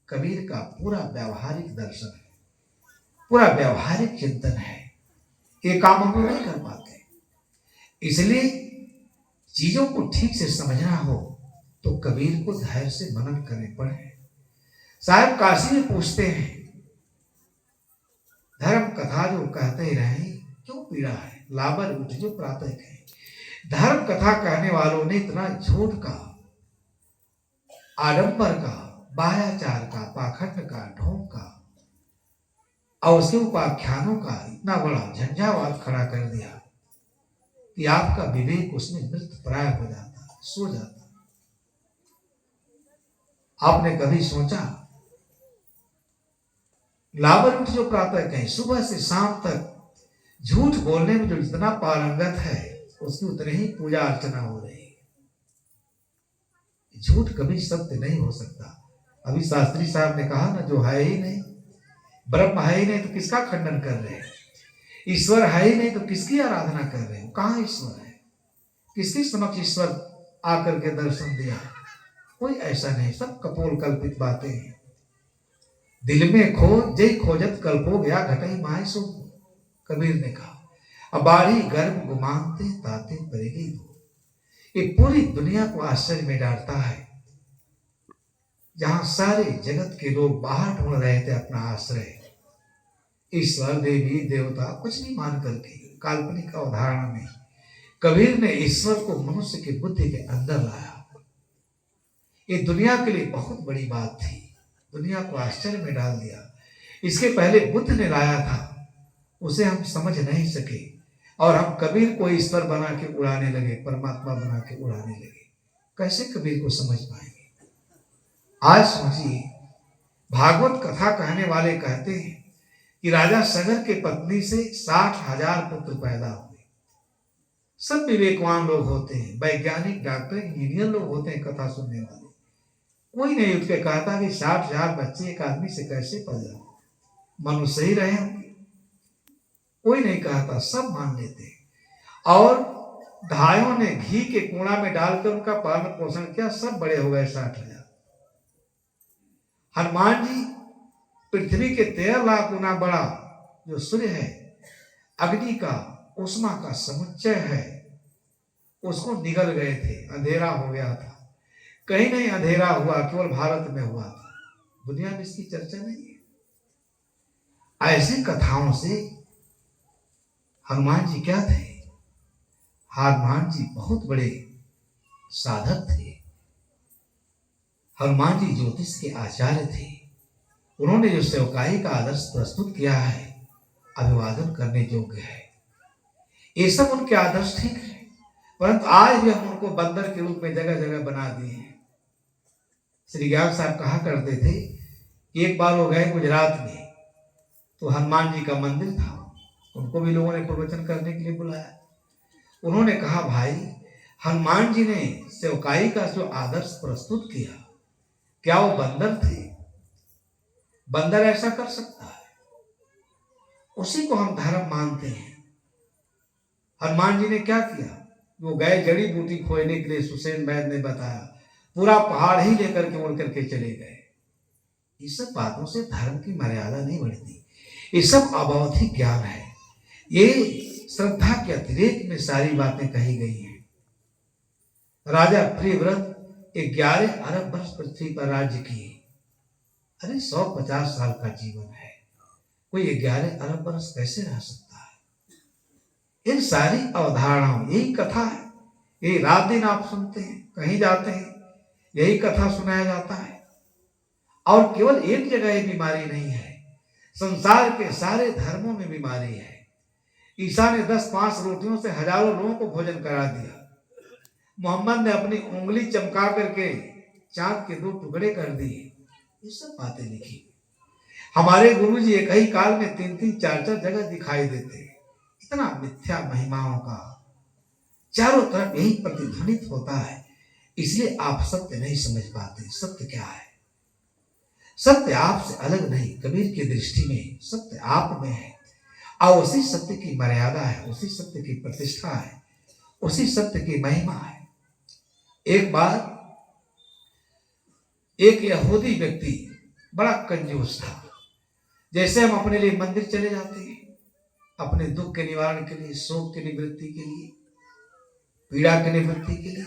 कबीर का पूरा व्यावहारिक दर्शन है, पूरा व्यावहारिक चिंतन है। ये काम हम लोग नहीं कर पाते। इसलिए चीजों को ठीक से समझना हो तो कबीर को धैर्य से मनन करने पड़े। साहब काशी में पूछते हैं, धर्म कथा जो कहते रहे क्यों पीड़ा है, लाबर उठ जो प्रातः कहे। धर्म कथा कहने वालों ने इतना झूठ का, आडंबर का, बाह्याचार का, पाखंड का, ढोंग का और उसके उपाख्यानों का इतना बड़ा झंझावात खड़ा कर दिया कि आपका विवेक उसमें मृत प्राय हो जाता, सो जाता। आपने कभी सोचा, लाबर उठ जो प्रातः कहीं, सुबह से शाम तक झूठ बोलने में जो जितना पारंगत है उसकी उतनी ही पूजा अर्चना हो रही है। झूठ कभी सत्य नहीं हो सकता। अभी शास्त्री साहब ने कहा ना, जो है ही नहीं, ब्रह्म है ही नहीं तो किसका खंडन कर रहे हैं, ईश्वर है ही नहीं तो किसकी आराधना कर रहे हैं। कहाँ ईश्वर है, किसके समक्ष ईश्वर आकर के दर्शन दिया, कोई ऐसा नहीं, सब कपोल कल्पित बातें हैं। दिल में खोज जय खोजत कल्पो गया घटई माय सो, कबीर ने कहा। अब बाढ़ी गर्भ गुमानते ताते परेगी दो। ये पूरी दुनिया को आश्चर्य में डालता है। जहां सारे जगत के लोग बाहर ढूंढ रहे थे अपना आश्रय, ईश्वर देवी देवता कुछ नहीं मान करके काल्पनिक अवधारणा में कबीर ने ईश्वर को मनुष्य की बुद्धि के अंदर लाया। ये दुनिया के लिए बहुत बड़ी बात थी, दुनिया को आश्चर्य में डाल दिया। इसके पहले बुद्ध ने लाया था, उसे हम समझ नहीं सके और हम कबीर को ईश्वर बना के उड़ाने लगे, परमात्मा बना के उड़ाने लगे। कैसे कबीर को समझ पाएंगे। आज समझिए, भागवत कथा कहने वाले कहते हैं कि राजा सगर के पत्नी से 60,000 पुत्र पैदा हुए। सब विवेकवान लोग होते हैं, वैज्ञानिक, डॉक्टर, इंजीनियर लोग होते हैं कथा सुनने वाले। कोई नहीं उठ के कहता कि 60,000 बच्चे एक आदमी से कैसे पैदा हो, मनुष्य ही रहे होंगे। कोई नहीं कहता, सब मान लेते हैं। और धायों ने घी के कूड़ा में डालकर उनका पालन पोषण किया, सब बड़े हो गए 60,000। हनुमान जी पृथ्वी के 13 लाख गुना बड़ा जो सूर्य है, अग्नि का, उष्मा का समुच्चय है, उसको निगल गए थे, अंधेरा हो गया था। कहीं नहीं अंधेरा हुआ, केवल भारत में हुआ था, दुनिया में इसकी चर्चा नहीं है। ऐसी कथाओं से हनुमान जी क्या थे? हनुमान जी बहुत बड़े साधक थे। हनुमान जी ज्योतिष के आचार्य थे। उन्होंने जो सेवकाई का आदर्श प्रस्तुत किया है, अभिवादन करने योग्य है। ये सब उनके आदर्श ठीक है, परंतु आज भी हम उनको बंदर के रूप में जगह जगह बना दिए हैं। श्री ज्ञान साहब कहा करते थे कि एक बार वो गए गुजरात में, तो हनुमान जी का मंदिर था, उनको भी लोगों ने प्रवचन करने के लिए बुलाया। उन्होंने कहा, भाई हनुमान जी ने सेवकाई का जो आदर्श प्रस्तुत किया, क्या वो बंदर थे? बंदर ऐसा कर सकता है? उसी को हम धर्म मानते हैं। हनुमान जी ने क्या किया? वो गए जड़ी बूटी खोजने के लिए, सुसेन वैद्य ने बताया, पूरा पहाड़ ही लेकर के उड़ करके चले गए। इस सब बातों से धर्म की मर्यादा नहीं बढ़ती। ये सब अबौधिक ज्ञान है। ये श्रद्धा के अतिरेक में सारी बातें कही गई हैं। राजा प्रियव्रत 11 अरब वर्ष पृथ्वी पर राज्य किए। अरे 150 साल का जीवन है, कोई 11 अरब वर्ष कैसे रह सकता है? इन सारी अवधारणाओं, यही कथा है, यही रात दिन आप सुनते हैं, कहीं जाते हैं यही कथा सुनाया जाता है। और केवल एक जगह ये बीमारी नहीं है, संसार के सारे धर्मों में बीमारी है। ईसा ने 10-5 रोटियों से हजारों लोगों को भोजन करा दिया। मोहम्मद ने अपनी उंगली चमका करके चांद के 2 टुकड़े कर दिए। ये सब बातें लिखी। हमारे गुरु जी एक ही काल में 3-3, 4-4 जगह दिखाई देते। इतना मिथ्या महिमाओं का चारों तरफ यही प्रतिध्वनित होता है। इसलिए आप सत्य नहीं समझ पाते। सत्य क्या है? सत्य आपसे अलग नहीं। कबीर की दृष्टि में सत्य आप में है, और उसी सत्य की मर्यादा है, उसी सत्य की प्रतिष्ठा है, उसी सत्य की महिमा है। एक बार एक यहूदी व्यक्ति बड़ा कंजूस था। जैसे हम अपने लिए मंदिर चले जाते हैं, अपने दुख के निवारण के लिए, शोक की निवृत्ति के लिए, पीड़ा की निवृत्ति के लिए,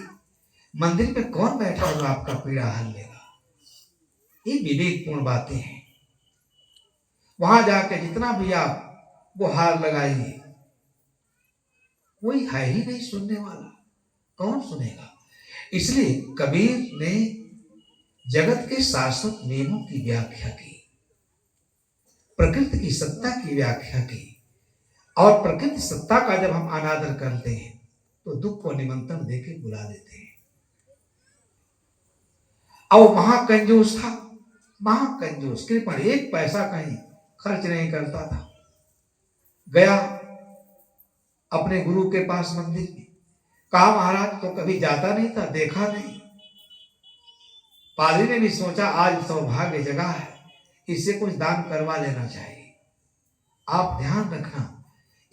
मंदिर पे कौन बैठा हुआ आपका पीड़ा हल लेगा? ये विवेकपूर्ण बातें हैं। वहां जाकर जितना भी आप गुहार लगाइए, कोई है ही नहीं सुनने वाला। कौन सुनेगा? इसलिए कबीर ने जगत के शाश्वत नियमों की व्याख्या की, प्रकृति की सत्ता की व्याख्या की। और प्रकृति सत्ता का जब हम अनादर करते हैं तो दुख को निमंत्रण देके बुला देते हैं। और महाकंजूस था, महाकंजूस, कृपण, 1 पैसा कहीं खर्च नहीं करता था। गया अपने गुरु के पास मंदिर में, कहा महाराज तो कभी जाता नहीं था, देखा नहीं। पादरी ने भी सोचा आज सौभाग्य जगह है, इससे कुछ दान करवा लेना चाहिए। आप ध्यान रखना,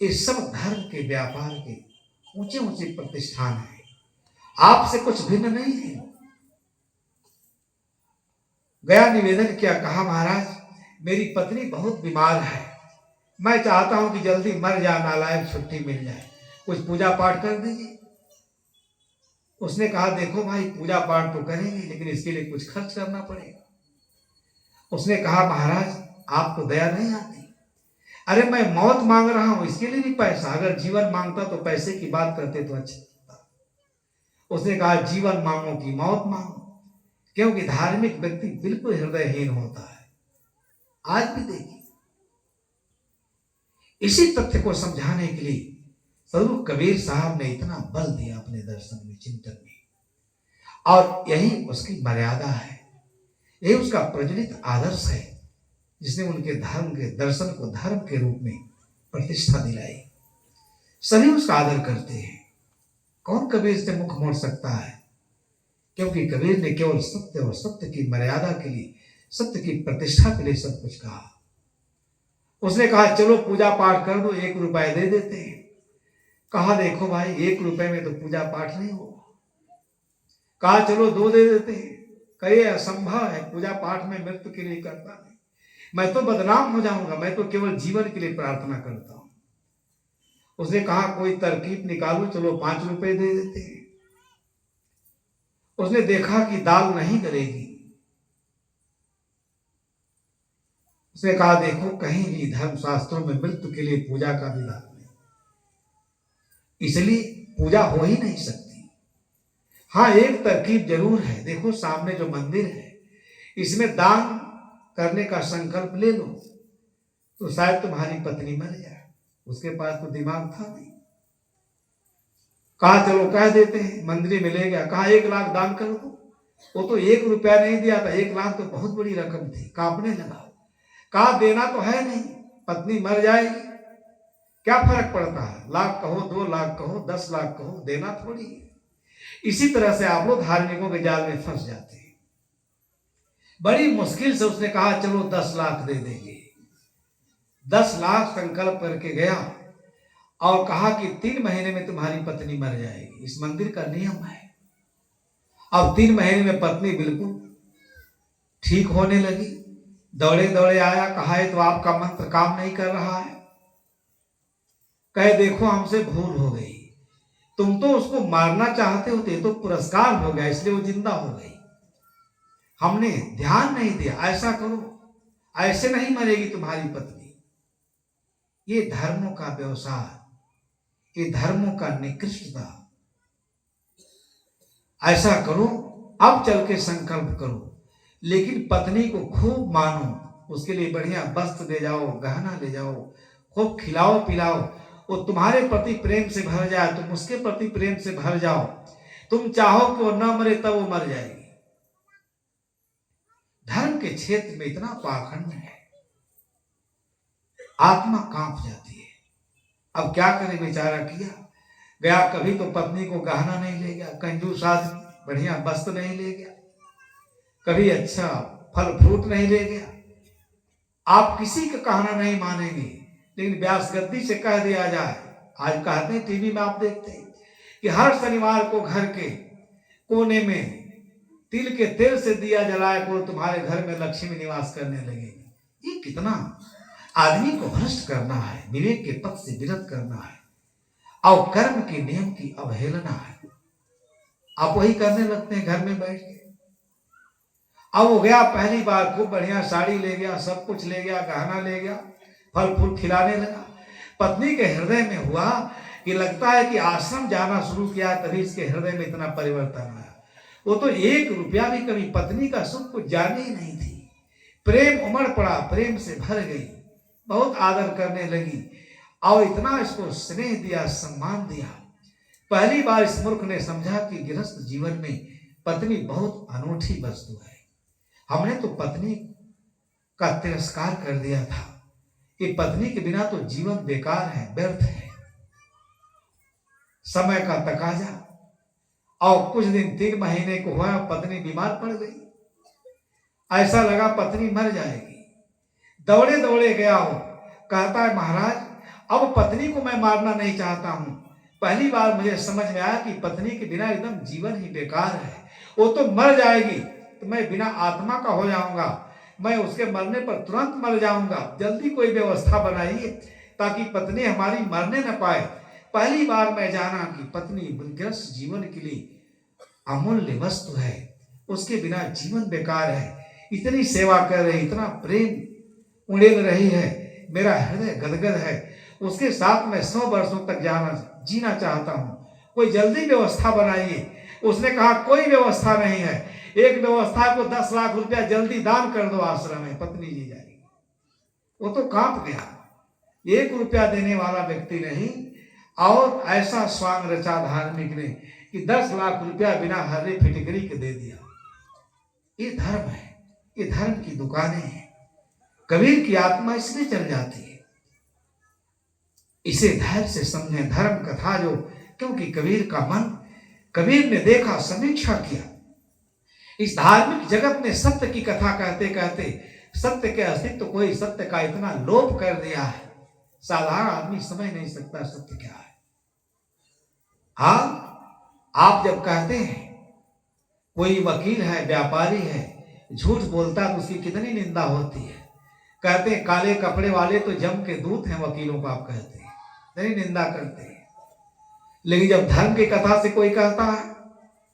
इस सब धर्म के व्यापार के ऊंचे ऊंचे प्रतिष्ठान है, आपसे कुछ भिन्न नहीं है। गया, निवेदन किया, कहा महाराज मेरी पत्नी बहुत बीमार है, मैं चाहता हूं कि जल्दी मर जाए, नालायक छुट्टी मिल जाए, कुछ पूजा पाठ कर दीजिए। उसने कहा देखो भाई, पूजा पाठ तो करेंगे लेकिन इसके लिए कुछ खर्च करना पड़ेगा। उसने कहा महाराज आपको दया नहीं आती? अरे मैं मौत मांग रहा हूं, इसके लिए भी पैसा? अगर जीवन मांगता तो पैसे की बात करते तो अच्छा लगता। उसने कहा जीवन मांगो कि मौत मांगो, क्योंकि धार्मिक व्यक्ति बिल्कुल हृदयहीन होता है। आज भी देखिए, इसी तथ्य को समझाने के लिए सदगुरु कबीर साहब ने इतना बल दिया अपने दर्शन में, चिंतन में। और यही उसकी मर्यादा है, यही उसका प्रज्वलित आदर्श है, जिसने उनके धर्म के दर्शन को धर्म के रूप में प्रतिष्ठा दिलाई। सभी उसका आदर करते हैं। कौन कबीर से मुख मोड़ सकता है? क्योंकि कबीर ने केवल सत्य और सत्य की मर्यादा के लिए, सत्य की प्रतिष्ठा के लिए सब कुछ कहा। उसने कहा चलो पूजा पाठ कर दो, 1 रुपया दे देते हैं। कहा देखो भाई 1 रुपए में तो पूजा पाठ नहीं होगा। कहा चलो 2 दे देते हैं। कहे असंभव है, पूजा पाठ में मृत्यु के लिए करता नहीं, मैं तो बदनाम हो जाऊंगा, मैं तो केवल जीवन के लिए प्रार्थना करता हूं। उसने कहा कोई तरकीब निकालो, चलो 5 रुपए दे देते हैं। उसने देखा कि दाल नहीं गलेगी। उसने कहा देखो कहीं भी धर्मशास्त्रों में मृत्यु के लिए पूजा का विधान नहीं, इसलिए पूजा हो ही नहीं सकती। हाँ एक तरकीब जरूर है, देखो सामने जो मंदिर है इसमें दान करने का संकल्प ले लो तो शायद तुम्हारी पत्नी मर जाए। उसके पास तो दिमाग था नहीं। कहा चलो कह देते हैं। मंदिर में ले गया, कहा 1 लाख दान कर दो। वो तो 1 रुपया नहीं दिया था, 1 लाख तो बहुत बड़ी रकम थी। कांपने लगा। कहा देना तो है नहीं, पत्नी मर जाएगी, क्या फर्क पड़ता है, लाख कहो 2 लाख कहो 10 लाख कहो, देना थोड़ी है। इसी तरह से आप लोग धार्मिकों के जाल में फंस जाते हैं। बड़ी मुश्किल से उसने कहा चलो 10 लाख दे देंगे। 10 लाख संकल्प करके गया और कहा कि 3 महीने में तुम्हारी पत्नी मर जाएगी, इस मंदिर का नियम है। अब 3 महीने में पत्नी बिल्कुल ठीक होने लगी। दौड़े दौड़े आया, कहा है तो आपका मंत्र काम नहीं कर रहा है। कहे देखो हमसे भूल हो गई, तुम तो उसको मारना चाहते होते तो पुरस्कार हो गया, इसलिए वो जिंदा हो गई, हमने ध्यान नहीं दिया। ऐसा करो, ऐसे नहीं मरेगी तुम्हारी पत्नी। ये धर्मों का व्यवसाय, ये धर्मों का निकृष्टता। ऐसा करो, अब चल के संकल्प करो, लेकिन पत्नी को खूब मानो, उसके लिए बढ़िया वस्त्र ले जाओ, गहना ले जाओ, खूब खिलाओ पिलाओ, वो तुम्हारे प्रति प्रेम से भर जाए, तुम उसके प्रति प्रेम से भर जाओ। तुम चाहो कि वो न मरे तब वो मर जाएगी। धर्म के क्षेत्र में इतना पाखंड है, आत्मा कांप जाती है। अब क्या करे बेचारा, किया गया, कभी तो पत्नी को गहना नहीं ले गया, कंजूस आदमी, बढ़िया वस्त्र नहीं ले गया, कभी अच्छा फल फ्रूट नहीं ले गया। आप किसी का कहना नहीं मानेंगे, लेकिन व्यास गद्दी से कह दिया जाए, आज कहते हैं टीवी में आप देखते हैं कि हर शनिवार को घर के कोने में तिल के तेल से दिया जलाए को तुम्हारे घर में लक्ष्मी निवास करने लगेगी। ये कितना आदमी को भ्रष्ट करना है, विवेक के पथ से विरत करना है, और कर्म के नियम की अवहेलना है। आप वही करने लगते हैं घर में बैठ के। अब वो गया पहली बार, खूब बढ़िया साड़ी ले गया, सब कुछ ले गया, गहना ले गया, फल फूल खिलाने लगा। पत्नी के हृदय में हुआ कि लगता है कि आश्रम जाना शुरू किया, तभी इसके हृदय में इतना परिवर्तन आया। वो तो 1 रुपया भी कभी पत्नी का सुख कुछ जाने ही नहीं थी। प्रेम उमड़ पड़ा, प्रेम से भर गई, बहुत आदर करने लगी, और इतना इसको स्नेह दिया, सम्मान दिया। पहली बार इस मूर्ख ने समझा कि गृहस्थ जीवन में पत्नी बहुत अनूठी वस्तु है। हमने तो पत्नी का तिरस्कार कर दिया था, कि पत्नी के बिना तो जीवन बेकार है, व्यर्थ है। समय का तकाजा, और कुछ दिन 3 महीने को हुआ, पत्नी बीमार पड़ गई। ऐसा लगा पत्नी मर जाएगी। दौड़े दौड़े गया हो, कहता है महाराज अब पत्नी को मैं मारना नहीं चाहता हूं। पहली बार मुझे समझ में आया कि पत्नी के बिना एकदम जीवन ही बेकार है। वो तो मर जाएगी तो मैं बिना आत्मा का हो जाऊंगा, मैं उसके मरने पर तुरंत मर जाऊंगा। जल्दी कोई व्यवस्था बनाइए ताकि पत्नी हमारी मरने न पाए। पहली बार मैं जाना कि पत्नी गृहस्थ जीवन के लिए अमूल्य वस्तु है, उसके बिना जीवन बेकार है। इतनी सेवा कर रही, इतना प्रेम उड़ेल रही है, मेरा हृदय गदगद है। उसके साथ मैं 100 वर्षों तक जीना चाहता हूँ, कोई जल्दी व्यवस्था बनाइए। उसने कहा कोई व्यवस्था नहीं है, एक व्यवस्था को 10 लाख रुपया जल्दी दान कर दो आश्रम में, पत्नी जी जाएगी। वो तो कांप गया, 1 रुपया देने वाला व्यक्ति नहीं, और ऐसा स्वांग रचा धार्मिक ने कि 10 लाख रुपया बिना हर्रे फिटकरी के दे दिया। ये धर्म है, ये धर्म की दुकानें हैं। कबीर की आत्मा इसमें चल जाती है। इसे धैर्य से समझें, धर्म कथा जो, क्योंकि कबीर का मन, कबीर ने देखा, समीक्षा किया। इस धार्मिक जगत ने सत्य की कथा कहते कहते सत्य के अस्तित्व को, सत्य का इतना लोभ कर दिया है, साधारण आदमी समझ नहीं सकता सत्य क्या है। हाँ, आप जब कहते हैं कोई वकील है, व्यापारी है, झूठ बोलता है तो उसकी कितनी निंदा होती है। कहते हैं काले कपड़े वाले तो जम के दूत हैं वकीलों को, आप कहते हैं, नहीं निंदा करते हैं। लेकिन जब धर्म की कथा से कोई कहता है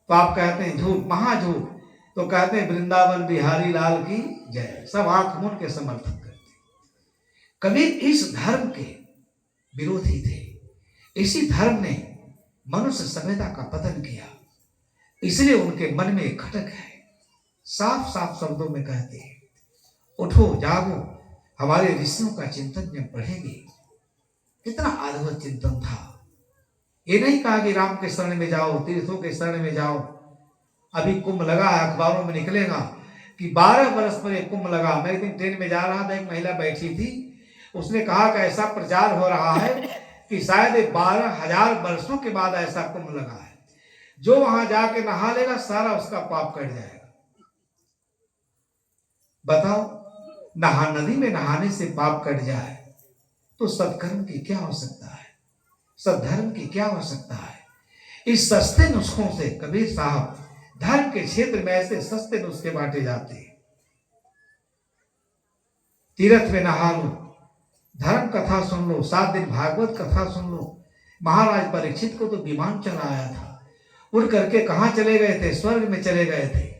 तो आप कहते हैं झूठ, महाझूठ। तो कहते हैं वृंदावन बिहारी लाल की जय, सब आंख मूंद के समर्थन करते हैं। कबीर इस धर्म के विरोधी थे। इसी धर्म ने मनुष्य सभ्यता का पतन किया, इसलिए उनके मन में खटक है। साफ साफ शब्दों में कहते हैं उठो जागो, हमारे ऋषियों का चिंतन जब पढ़ेंगे। कितना अद्भुत चिंतन था। ये नहीं कहा कि राम के शरण में जाओ, तीर्थों के शरण में जाओ। अभी कुंभ लगा है, अखबारों में निकलेगा कि 12 वर्ष पर एक कुंभ लगा। मैं एक दिन ट्रेन में जा रहा था, एक महिला बैठी थी, उसने कहा कि ऐसा प्रचार हो रहा है कि शायद 12,000 वर्षों के बाद ऐसा कुंभ लगा है, जो वहां जाके नहा लेगा सारा उसका पाप कट जाएगा। बताओ, नदी में नहाने से पाप कट जाए तो सत्कर्म की क्या हो सकता है, सद्धर्म की क्या हो सकता है। इस सस्ते नुस्खों से कबीर साहब धर्म के क्षेत्र में ऐसे सस्ते नुस्खे बांटे जाते हैं। तीर्थ में नहा लो, धर्म कथा सुन लो, 7 दिन भागवत कथा सुन लो। महाराज परीक्षित को तो विमान चला आया था, उड़ करके कहाँ चले गए थे, स्वर्ग में चले गए थे।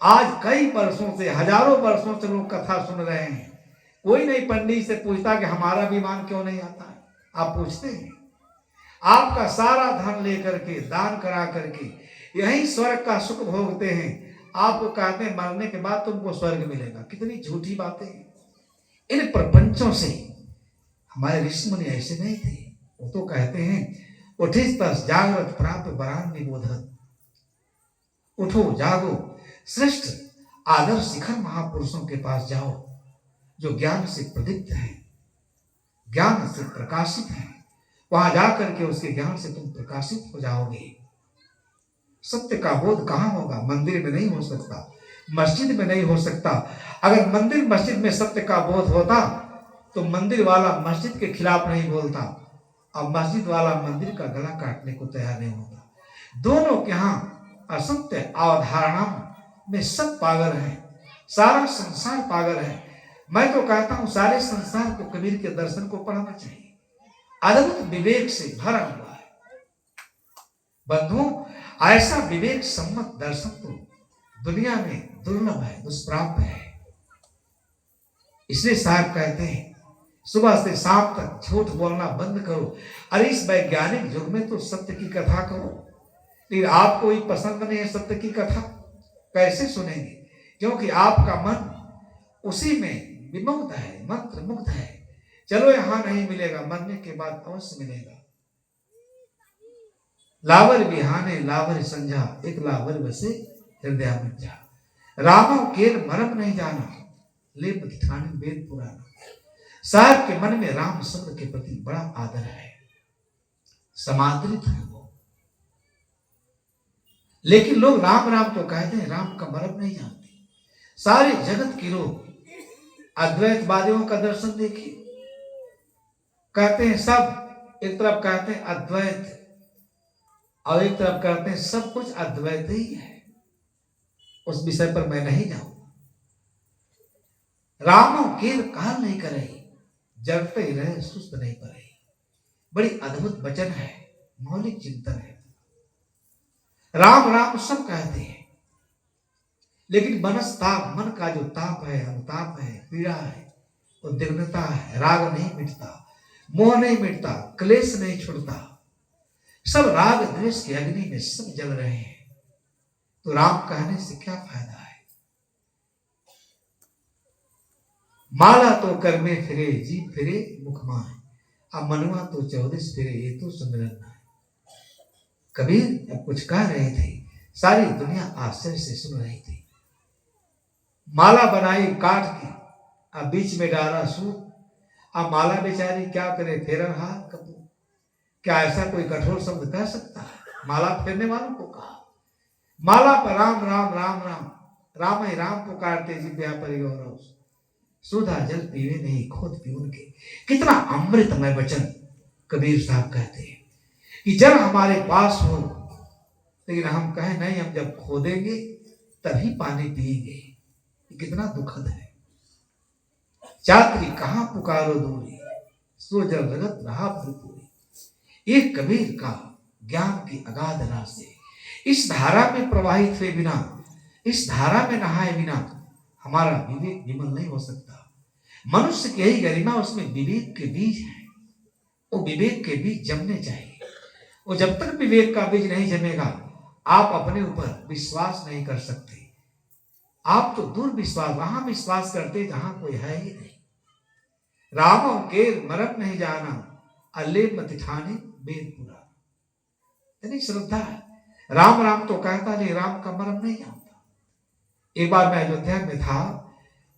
आज कई वर्षों से, हजारों वर्षों से लोग कथा सुन रहे हैं, कोई नहीं पंडित से पूछता कि हमारा विमान क्यों नहीं आता है। आप पूछते हैं? आपका सारा धन लेकर के दान करा करके यही स्वर्ग का सुख भोगते हैं। आपको कहते हैं मरने के बाद तुमको स्वर्ग मिलेगा। कितनी झूठी बातें हैं। इन प्रपंचों से हमारे ऋषि मुनि ऐसे नहीं थे। वो तो कहते हैं उठिस्तस जागृत प्राप्त वरान निबोधन। उठो जागो, श्रेष्ठ आदर्श शिखर महापुरुषों के पास जाओ जो ज्ञान से प्रदीप्त है, ज्ञान से प्रकाशित है। वहां जाकर के उसके ज्ञान से तुम प्रकाशित हो जाओगे। सत्य का बोध कहां होगा? मंदिर में नहीं हो सकता, मस्जिद में नहीं हो सकता। अगर मंदिर मस्जिद में सत्य का बोध होता तो मंदिर वाला मस्जिद के खिलाफ नहीं बोलता और मस्जिद वाला मंदिर का गला काटने को तैयार नहीं होता। दोनों के यहाँ असत्य अवधारणाओं में सब पागल है, सारा संसार पागल है। मैं तो कहता हूं सारे संसार को कबीर के दर्शन को पढ़ना चाहिए। अद्भुत विवेक से भरा हुआ है। बंधुओं, ऐसा विवेक सम्मत दर्शन तो दुनिया में दुर्लभ है, दुष्प्राप्य है। इसलिए साहब कहते हैं सुबह से शाम तक झूठ बोलना बंद करो। अरे इस वैज्ञानिक युग में तो सत्य की कथा करो, लेकिन आपको ही पसंद नहीं है सत्य की कथा, कैसे सुनेंगे? क्योंकि आपका मन उसी में विमुग्ध है, मंत्र मुग्ध है। चलो यहां नहीं मिलेगा, मरने के बाद अवश्य मिलेगा। लावर बिहाने लावर संझा, एक लावर बसे हृदय में जा। रामो केर मरम नहीं जाना, ले बतिठानी वेद पुराना। साहब के मन में राम शब्द के प्रति बड़ा आदर है, समादरित है वो। लेकिन लोग राम राम तो कहते हैं, राम का मरम नहीं जानते। सारे जगत के लोग अद्वैतवादियों का दर्शन देखिए, कहते हैं सब, एक तरफ कहते हैं अद्वैत और एक तरफ कहते हैं सब कुछ अद्वैत ही है। उस विषय पर मैं नहीं जाऊंगा। रामो केर काल नहीं करे, जगते ही रहे सुस्त नहीं पड़े। बड़ी अद्भुत वचन है, मौलिक चिंतन है। राम राम सब कहते हैं, लेकिन मनस्ताप, मन का जो ताप है, अनुताप है, पीड़ा है, उद्विग्नता है, राग नहीं मिटता, मोह नहीं मिटता, क्लेश नहीं छुड़ता। सब राग द्वेष की अग्नि में सब जल रहे हैं। तो राम कहने से क्या फायदा है? माला तो कर में फिरे, जीभ फिरे मुख माए, अब मनुआ तो 14 फिरे, ये तो सुमिरन है। कबीर अब कुछ कह रहे थे, सारी दुनिया आश्चर्य से सुन रही थी। माला बनाई काट के, अब बीच में डाला सूत। अब माला बेचारी क्या करे, फेरन हाथ कपूर। क्या ऐसा कोई कठोर शब्द कह सकता है? माला फेरने वालों को कहा। माला पर राम राम राम राम, राम ही राम पुकारते जिब्या पर गौरव। सुधा जल पीवे नहीं खोद पीउन के। कितना अमृतमय वचन कबीर साहब कहते हैं कि जल हमारे पास हो, लेकिन हम कहें नहीं, हम जब खोदेंगे तभी पानी पिएंगे। कितना दुखद है। चात्री कहां पुकारो दूरी, सो जल जगत रहा भरपूरी। एक कबीर का ज्ञान की अगाध राशि, इस धारा में प्रवाहित हुए बिना, इस धारा में नहाए बिना हमारा विवेक विमल नहीं हो सकता। मनुष्य की यही गरिमा, उसमें विवेक के बीज हैं। वो विवेक के बीज जमने चाहिए। वो जब तक विवेक का बीज नहीं जमेगा, आप अपने ऊपर विश्वास नहीं कर सकते। आप तो दूर विश्वास, वहां विश्वास करते जहां कोई है ही नहीं। रामो के मरम नहीं जाना, अल्ले मतिठाने वेद पुराना। इतनी श्रद्धा है। राम राम तो कहता, नहीं राम का मरम नहीं जानता। एक बार मैं अयोध्या में था,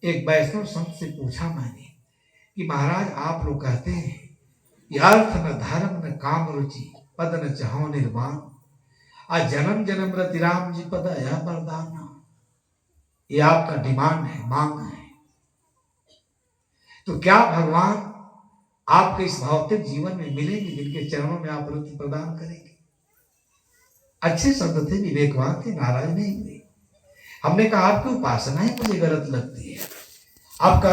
एक वैष्णव संत से पूछा मैंने कि महाराज आप लोग कहते हैं कि अर्थ न धर्म न काम रुचि, पद न चाहो निर्वाण, आज जन्म जन्म रति राम जी पद यह वरदान। ये आपका डिमांड है, मांग है। तो क्या भगवान आपके इस भौतिक जीवन में मिलेंगे जिनके चरणों में आप रुचि प्रदान करेंगे? अच्छे शब्द थे, विवेकवान थे, नाराज नहीं हुए। हमने कहा आपकी उपासना ही मुझे गलत लगती है। आपका